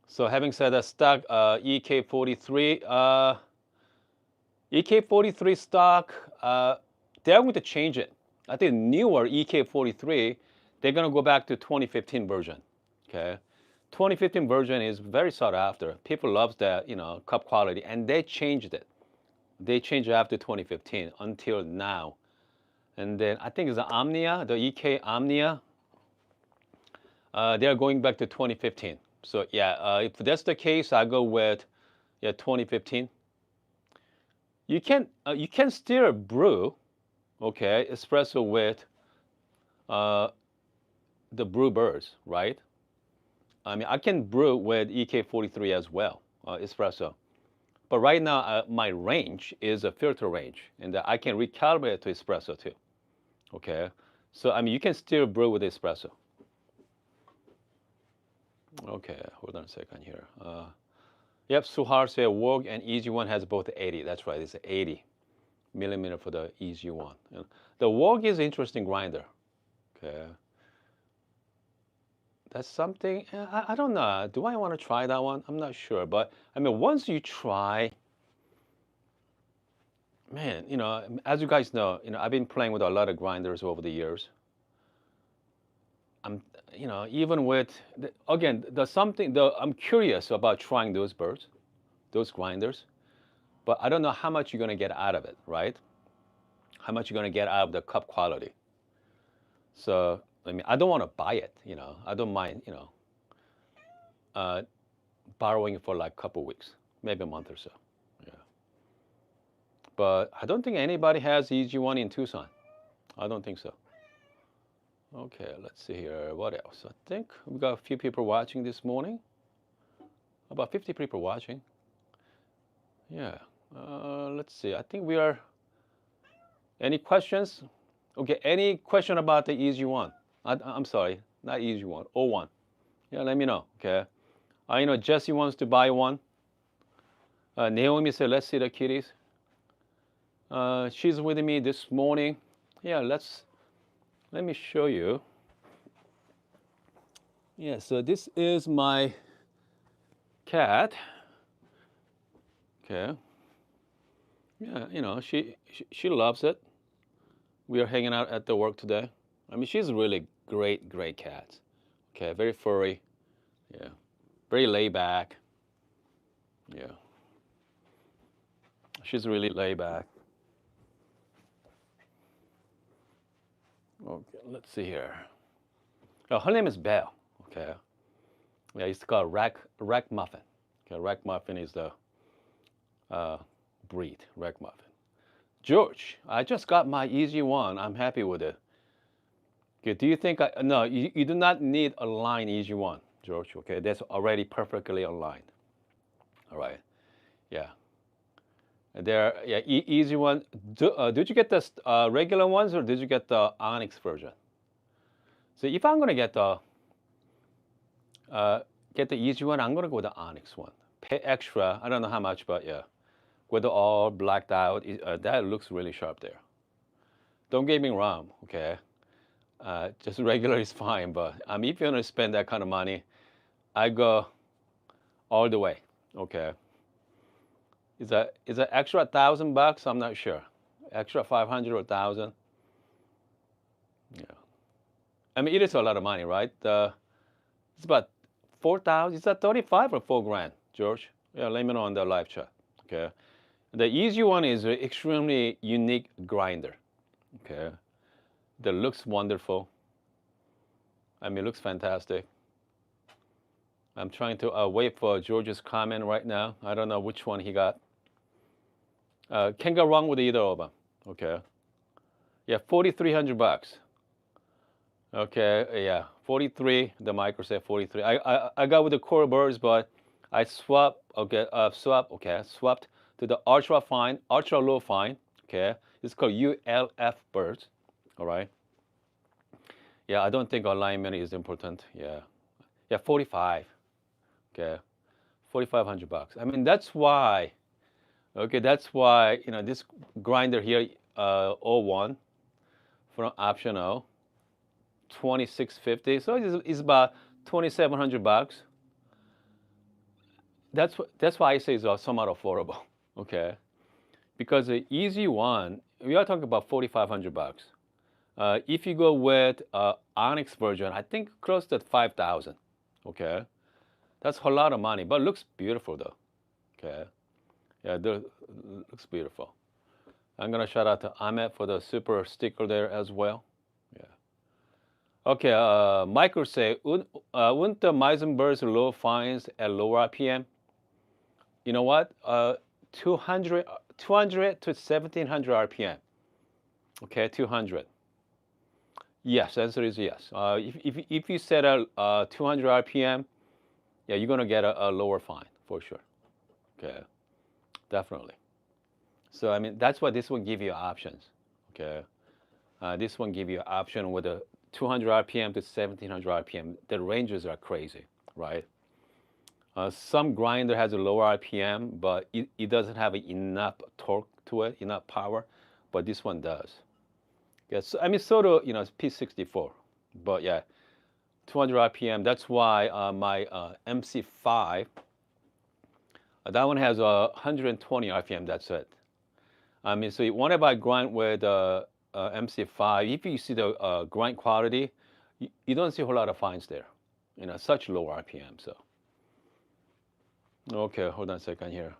So having said that, stock EK43, EK43 stock, they're going to change it. I think newer EK43, they're going to go back to 2015 version. Okay, 2015 version is very sought after. People love that, cup quality, and they changed it. They changed it after 2015 until now. And then I think it's the Omnia, the EK Omnia. They're going back to 2015. So yeah, if that's the case, I go with 2015. You can still brew, okay, espresso with the brew Burrs, right? I mean, I can brew with EK43 as well, espresso. But right now, my range is a filter range, and I can recalibrate to espresso too. Okay, so I mean, you can still brew with espresso. Okay, hold on a second here. Yep, Suhar said Vogue and Easy One has both 80. That's right, it's 80 millimeter for the Easy One. The Vogue is an interesting grinder. Okay, that's something. I don't know. Do I want to try that one? I'm not sure. But I mean, once you try, man, as you guys know, I've been playing with a lot of grinders over the years. Even with again, there's something. I'm curious about trying those Burrs, those grinders, but I don't know how much you're gonna get out of it, right? How much you're gonna get out of the cup quality. So I mean, I don't want to buy it. I don't mind. Borrowing it for like a couple weeks, maybe a month or so. Yeah. But I don't think anybody has Easy One in Tucson. I don't think so. Okay, let's see here. What else? I think we got a few people watching this morning. About 50 people watching. Yeah. Let's see. I think we are. Any questions? Okay. Any question about the Easy One? I'm sorry, not Easy One. O1. Yeah. Let me know. Okay. I know Jesse wants to buy one. Naomi said, "Let's see the kitties." She's with me this morning. Yeah, let me show you. Yeah, so this is my cat. Okay. Yeah, she loves it. We are hanging out at the work today. I mean, she's a really great cat. Okay, very furry. Yeah, very laid back. Yeah, she's really laid back. Okay, let's see here. Oh, her name is Belle. Okay. Yeah, it's called Rack Muffin. Okay, Rack Muffin is the uh, breed, Rack Muffin. George, I just got my easy one. I'm happy with it. Okay, do you think no, you do not need a line easy one, George. Okay, that's already perfectly aligned. All right. Yeah. There, yeah, easy one. Did you get the regular ones or did you get the Onyx version? So if I'm gonna uh, get the easy one, I'm gonna go with the Onyx one. Pay extra. I don't know how much, but yeah, with the all blacked out, that looks really sharp there. Don't get me wrong, okay? Just regular is fine, but if you're gonna spend that kind of money, I go all the way. Okay. Is that extra $1,000? I'm not sure. Extra 500 or 1,000? Yeah. I mean, it is a lot of money, right? It's about 4,000. Is that 35 or 4 grand, George? Yeah, let me know on the live chat. Okay. The easy one is an extremely unique grinder. Okay. That looks wonderful. I mean, it looks fantastic. I'm trying to wait for George's comment right now. I don't know which one he got. Can't go wrong with either of them. Okay. Yeah, $4,300. Okay, yeah, 43. The micro said 43. I got with the core birds, but I swapped. Okay, swapped to the ultra fine, ultra low fine. Okay, it's called ULF birds. All right. Yeah, I don't think alignment is important. Yeah, yeah, 45. Okay, $4,500. I mean, that's why. Okay, that's why this grinder here, O1 from optional. 2,650. So it's about $2,700. That's why I say it's somewhat affordable. Okay, because the easy one, we are talking about $4,500. If you go with Onyx version, I think close to 5,000. Okay, that's a lot of money, but it looks beautiful though. Okay, yeah, looks beautiful. I'm gonna shout out to Ahmed for the super sticker there as well. Yeah. Okay, Michael say, wouldn't the Meisenberg's low fines at lower RPM? You know what? 200 to 1,700 RPM. Okay, 200. Yes, answer is yes. If you set a 200 RPM, yeah, you're gonna get a lower fine for sure. Okay, definitely. So I mean, that's why this one give you options. Okay, this one give you an option with a 200 RPM to 1,700 RPM. The ranges are crazy, right? Some grinder has a lower RPM, but it doesn't have enough torque to it, enough power. But this one does. Yes, I mean, sort of, it's P64, but yeah, 200 RPM. That's why my MC5, that one has 120 RPM. That's it. I mean, so whenever I grind with MC5, if you see the grind quality, you don't see a whole lot of fines there. Such low RPM. So, okay, hold on a second here.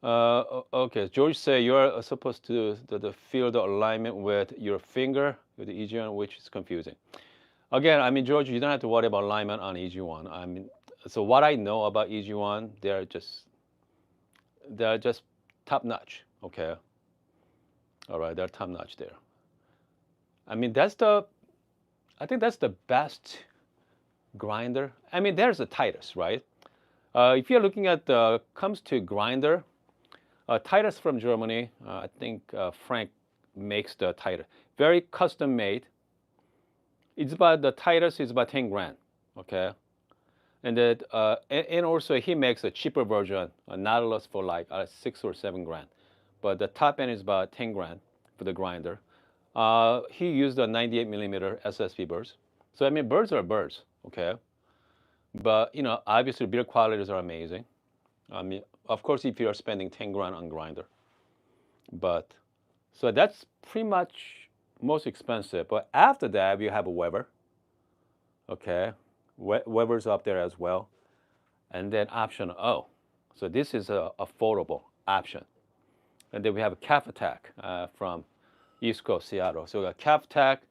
Okay, George say you're supposed to feel the alignment with your finger with the EG1, which is confusing. Again, I mean, George, you don't have to worry about alignment on EG1. I mean, so what I know about EG1, they're just top notch. Okay. All right, they're top notch there. I mean, I think that's the best grinder. I mean, there's the Titus, right? If you're looking at comes to grinder, Titus from Germany, I think Frank makes the Titus. Very custom made. The Titus is about 10 grand, okay? And also he makes a cheaper version, a Nautilus for like 6 or 7 grand. but the top end is about 10 grand for the grinder. He used a 98 millimeter SSP burrs. So I mean, birds are birds, okay? But you know, obviously build qualities are amazing. I mean, of course, if you are spending 10 grand on grinder, but so that's pretty much most expensive. But after that, you have a Weber, okay? Weber's up there as well, and then option O. So this is a affordable option, and then we have a Calf Attack from East Coast Seattle. So we got Calf Attack,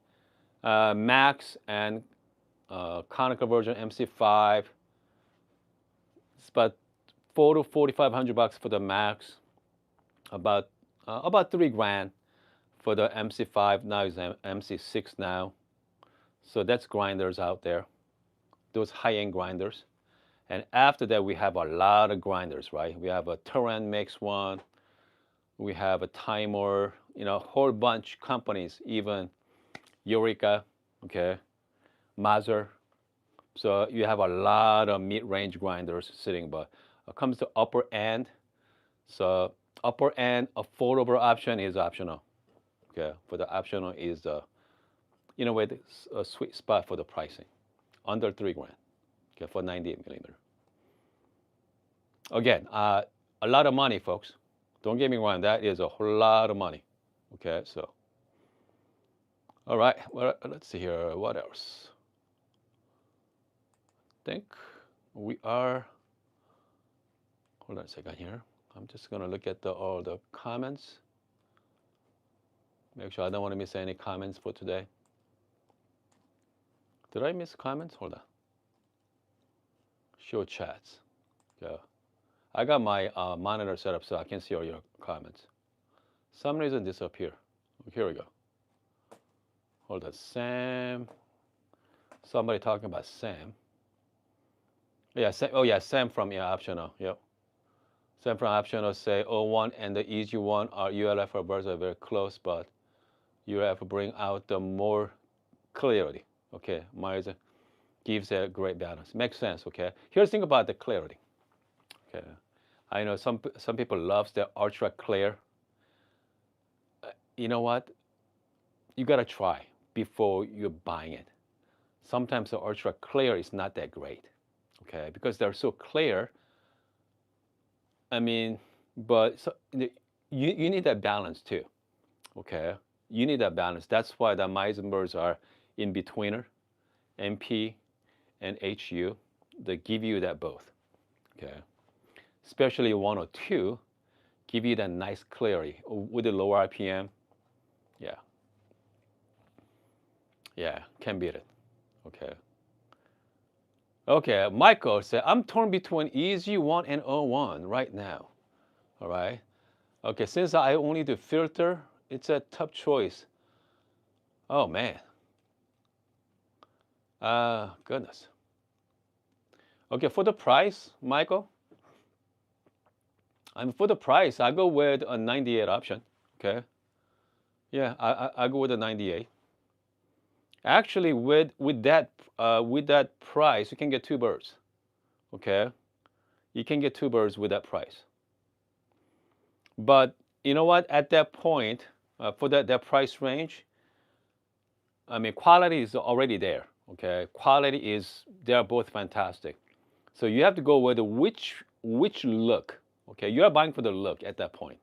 Max, and conical version MC5. It's about $4,000 to $4,500 for the Max, about 3 grand for the MC5. Now is MC6 now. So that's grinders out there, those high-end grinders. And after that, we have a lot of grinders, right? We have a Terran Mix one. We have a Timer, you know, a whole bunch companies, even Eureka, okay, Mazer. So you have a lot of mid-range grinders sitting, but it comes to upper end. So upper end affordable option is optional. Okay, for the optional is in a way a sweet spot for the pricing, under 3 grand. Okay, for 98 millimeter. Again, a lot of money, folks. Don't get me wrong, that is a whole lot of money. Okay, so all right. Well, let's see here. What else? I think we are. Hold on a second here. I'm just gonna look at all the comments. Make sure I don't want to miss any comments for today. Did I miss comments? Hold on. Show chats. Yeah. I got my monitor set up so I can see all your comments. Some reason disappear. Here we go. Hold on. Sam. Somebody talking about Sam. Yeah, Sam. Oh yeah, Sam from optional. Yep. Sam from optional say O1 and the easy one are ULF or birds are very close, but ULF bring out the more clarity. Okay, Myers gives a great balance. Makes sense. Okay. Here's the thing about the clarity. Okay. I know some people love the ultra clear. You know what? You gotta try before you're buying it. Sometimes the ultra clear is not that great, okay, because they're so clear. I mean, but so, you need that balance too, okay? You need that balance. That's why the Meisenbergs are in betweener, MP and HU. They give you that both, okay? Especially 102, give you that nice clarity with the low RPM. Yeah. Yeah, can beat it. Okay. Okay, Michael said, I'm torn between ESG1 and O1 right now. All right. Okay, since I only do filter, it's a tough choice. Oh, man. Goodness. Okay, for the price, Michael, for the price, I go with a 98 option. Okay. Yeah, I go with a 98. Actually, with that price, you can get 2 birds. Okay, you can get 2 birds with that price. But you know what? At that point, for that price range, I mean, quality is already there. Okay, quality is they are both fantastic. So you have to go with which look. Okay, you are buying for the look at that point.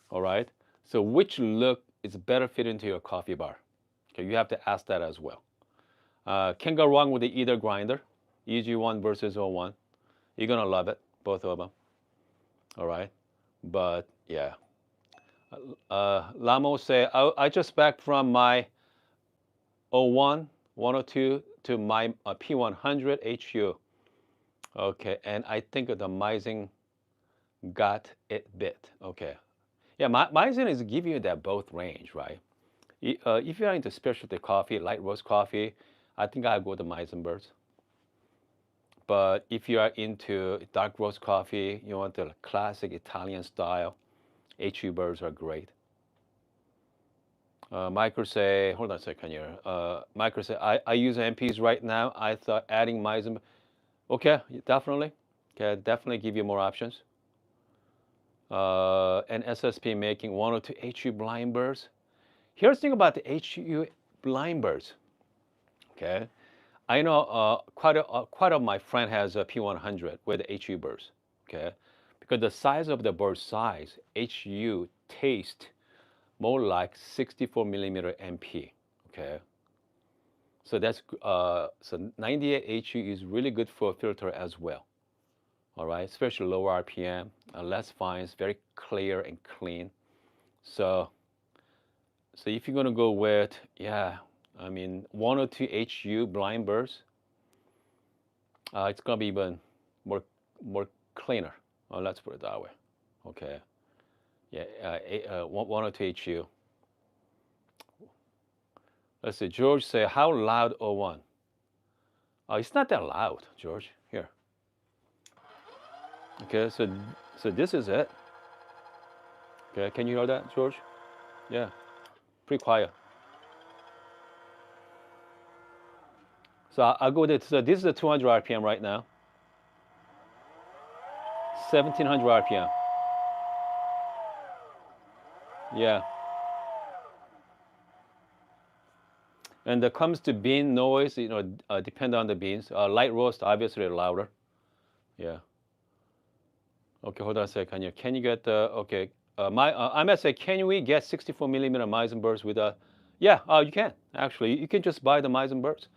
All right. So which look is better fit into your coffee bar? Okay, you have to ask that as well. Can't go wrong with the either grinder, EG1 versus O1. You're gonna love it, both of them. All right, but yeah. Lamo say I just back from my O1 102 to my P100 HU. Okay, and I think the Meissen got it bit. Okay, yeah, Meissen is giving you that both range, right? If you're into specialty coffee, light roast coffee, I think I go to Meisenbergs. But if you are into dark roast coffee, you want the classic Italian style, HU birds are great. Michael say, hold on a second here. Michael say, I use MPs right now. I thought adding Meisen. Okay, definitely. Okay, definitely give you more options. and SSP making 102 HU blind burrs. Here's the thing about the HU blind burrs. Okay, I know quite of my friend has a P100 with HU burrs. Okay, because the size of the burr size, HU taste more like 64 millimeter MP. Okay, so that's so 98 HU is really good for a filter as well. All right, especially lower RPM, less fines, very clear and clean. So if you're gonna go with, yeah, I mean 102 HU blind burrs, it's gonna be even more cleaner. Let's put it that way. Okay. Yeah, 102 HU. Let's see. George say, how loud 01? It's not that loud, George. Here. Okay, so this is it. Okay, can you hear that, George? Yeah, pretty quiet. So I'll go with it. So this is the 200 RPM right now. 1700 RPM. Yeah. And it comes to bean noise, depend on the beans. Light roast, obviously louder. Yeah. Okay, hold on a second. Can you get the, okay. I'm gonna say, can we get 64 millimeter Meisenbergs with a, yeah, you can, actually. You can just buy the Meisenbergs.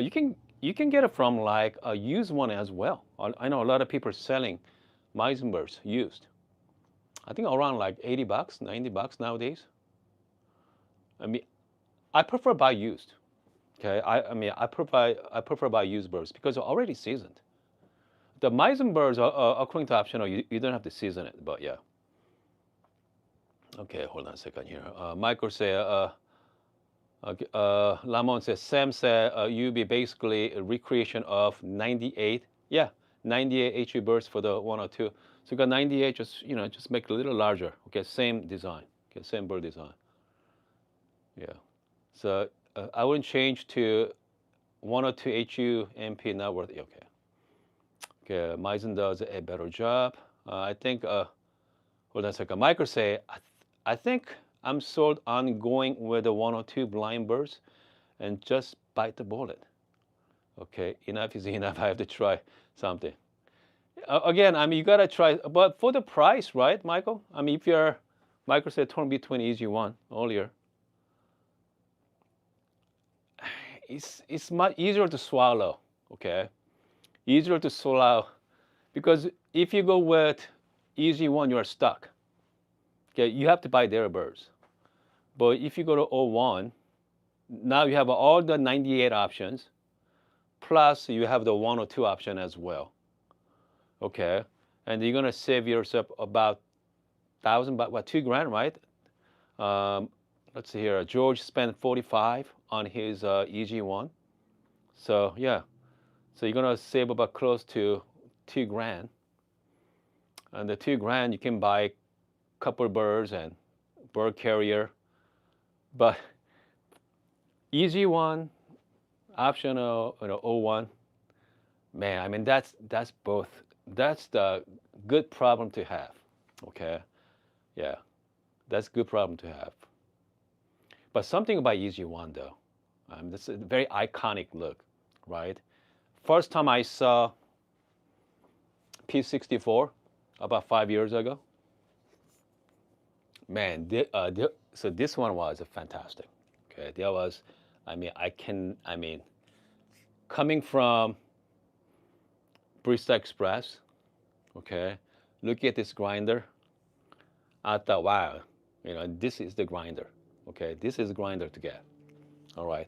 You can get it from like a used one as well. I know a lot of people are selling Meisenbergs used. I think around like 80 bucks, 90 bucks nowadays. I mean, I prefer buy used. Okay, I mean, I prefer buy used birds because they're already seasoned. The Meisenbergs are according to optional. You don't have to season it, but yeah. Okay, hold on a second here. Michael say, Lamont says, Sam said, you be basically a recreation of 98. Yeah, 98 HU birds for the 102. So you got 98, just make it a little larger. Okay, same design. Okay, same bird design. Yeah. So I wouldn't change to 102 HU MP, not worth it. Okay. Okay, Meisen does a better job. I think, hold on a second. Michael say, I think I'm sold on going with the 102 blind birds and just bite the bullet. Okay, enough is enough. I have to try something. Again, I mean, you gotta try, but for the price, right, Michael? I mean, if you're, Michael said torn between easy one earlier. It's much easier to swallow. Okay, easier to swallow because if you go with easy one, you're stuck. Okay, you have to buy their birds. But if you go to 01, now you have all the 98 options, plus you have the 102 option as well. Okay, and you're gonna save yourself about thousand, but what, $2,000, right? Let's see here. George spent 45 on his EG1, so yeah, so you're gonna save about close to $2,000, and the $2,000 you can buy a couple birds and bird carrier, but EG1 optional, 01. Man, I mean that's both. That's the good problem to have. Okay, yeah, that's a good problem to have. But something about EG1 though, this is a very iconic look, right? First time I saw P64 about 5 years ago. Man, so this one was fantastic. Okay, there was, I mean, coming from Barista Express, okay, look at this grinder. I thought, wow, this is the grinder. Okay, this is the grinder to get. All right.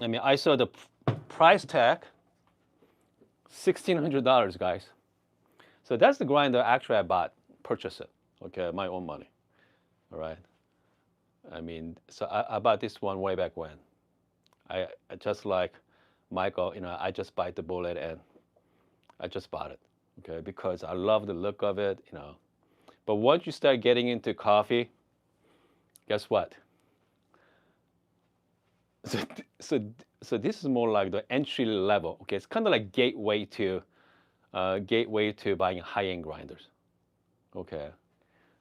I mean, I saw the price tag, $1,600, guys. So that's the grinder actually I purchased it. Okay, my own money. All right. I mean, so I bought this one way back when. I just like Michael, I just bite the bullet and I just bought it, okay, because I love the look of it, But once you start getting into coffee, guess what? So this is more like the entry level, okay? It's kind of like gateway to gateway to buying high-end grinders. Okay,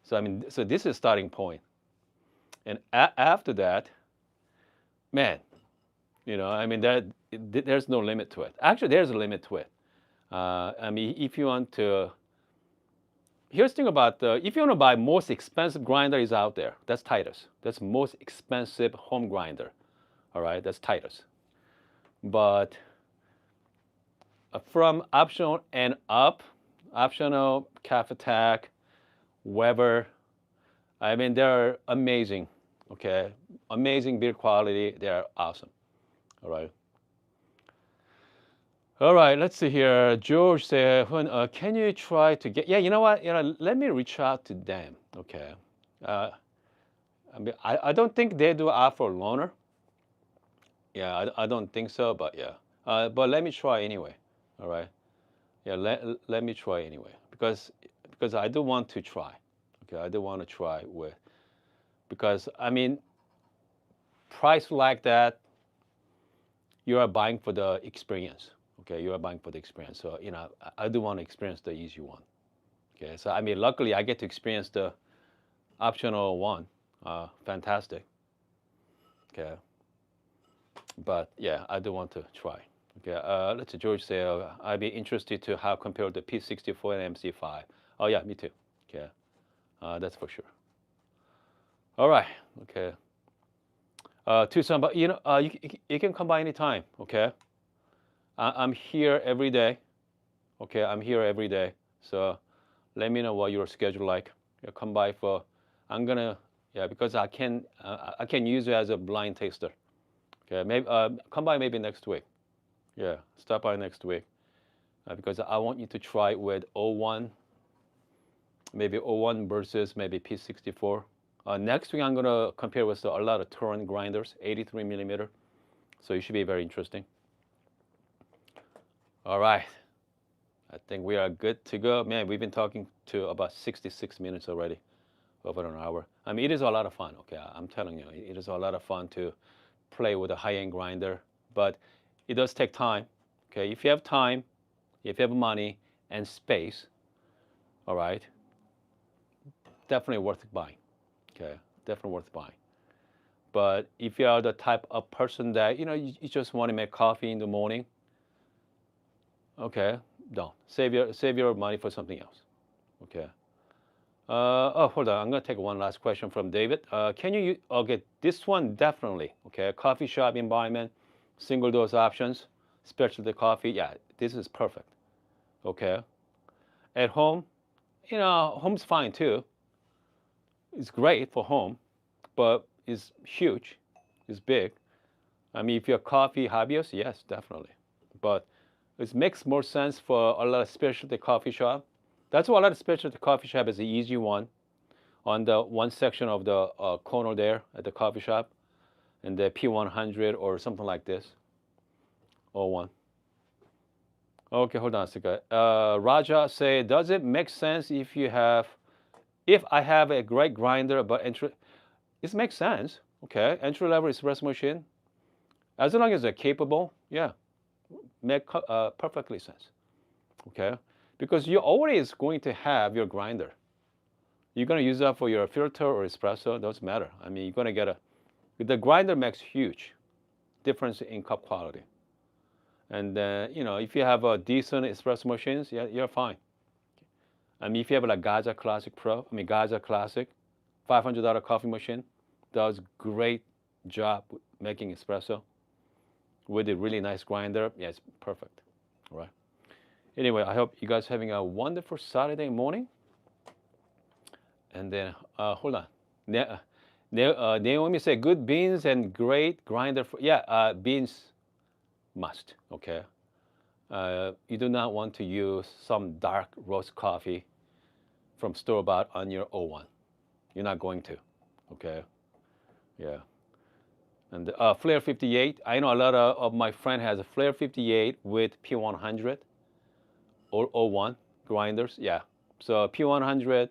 so I mean, so this is starting point, and after that, man, I mean, there's no limit to it. Actually, there's a limit to it. I mean, if you want to, here's the thing about if you want to buy most expensive grinder is out there. That's Titus. That's most expensive home grinder. All right, that's Titus. But from optional and up, optional, Cafe Tech, Weber, I mean, they're amazing. Okay, amazing build quality. They're awesome. All right. All right, let's see here. George said, can you try to get, yeah, you know what? Let me reach out to them, okay? Uh, I mean, I don't think they do offer loaner. Yeah, I don't think so, but yeah. But let me try anyway, all right? Yeah, let me try anyway, because I do want to try, okay? I do want to try because, I mean, price like that, you are buying for the experience. Okay, you are buying for the experience. So, I do want to experience the easy one. Okay, so I mean, luckily I get to experience the optional one. Fantastic. Okay, but yeah, I do want to try. Okay, let's see, George say, I'd be interested to how compare the P64 and MC5. Oh yeah, me too. Okay, that's for sure. All right. Okay. Tucson, but you can come by anytime. Okay. I'm here every day. Okay, I'm here every day. So let me know what your schedule like. Yeah, come by for. I'm gonna because I can use it as a blind taster. Okay, maybe come by maybe next week. Yeah, stop by next week because I want you to try with O1, maybe O1 versus maybe P64. Next week I'm gonna compare with a lot of Turin grinders, 83 millimeter. So it should be very interesting. All right. I think we are good to go. Man, we've been talking to about 66 minutes already, over an hour. I mean, it is a lot of fun, okay? I'm telling you, it is a lot of fun to play with a high-end grinder, but it does take time, okay? If you have time, if you have money and space, all right, definitely worth buying, okay? Definitely worth buying. But if you are the type of person that, you just want to make coffee in the morning, okay, don't. Save your money for something else, okay? Hold on. I'm going to take one last question from David. Can you, okay, this one definitely, okay, coffee shop environment, single dose options, specialty coffee. Yeah, this is perfect, okay. At home, home's fine too. It's great for home, but it's huge, it's big. I mean, if you're a coffee hobbyist, yes, definitely. But it makes more sense for a lot of specialty coffee shop. That's why a lot of specialty coffee shop is the easy one on the one section of the corner there at the coffee shop, and the P100 or something like this, or one. Okay, hold on a second. Raja say, does it make sense if I have a great grinder but it makes sense. Okay, entry level espresso machine, as long as they're capable, yeah, make perfectly sense. Okay, because you're always going to have your grinder. You're going to use that for your filter or espresso, doesn't matter. I mean, you're going to get the grinder makes huge difference in cup quality. And if you have a decent espresso machines, yeah, you're fine. I mean, if you have like Gaza Classic Pro, I mean Gaza Classic, $500 coffee machine, does great job making espresso with a really nice grinder. Yeah, it's perfect. All right. Anyway, I hope you guys having a wonderful Saturday morning. And then, hold on. Naomi said, good beans and great grinder. Beans must, okay? You do not want to use some dark roast coffee from store-bought on your O1. You're not going to, okay? Yeah. And Flare 58, I know a lot of my friend has a Flare 58 with P100 or O1 grinders. Yeah. So P100,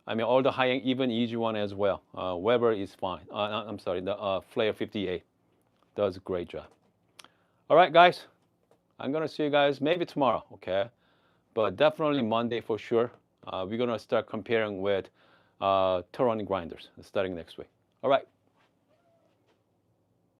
I mean, all the high-end, even easy one as well. Weber is fine. I'm sorry, the Flare 58 does a great job. All right, guys. I'm going to see you guys maybe tomorrow, okay? but definitely Monday for sure. We're gonna start comparing with turn grinders starting next week. All right.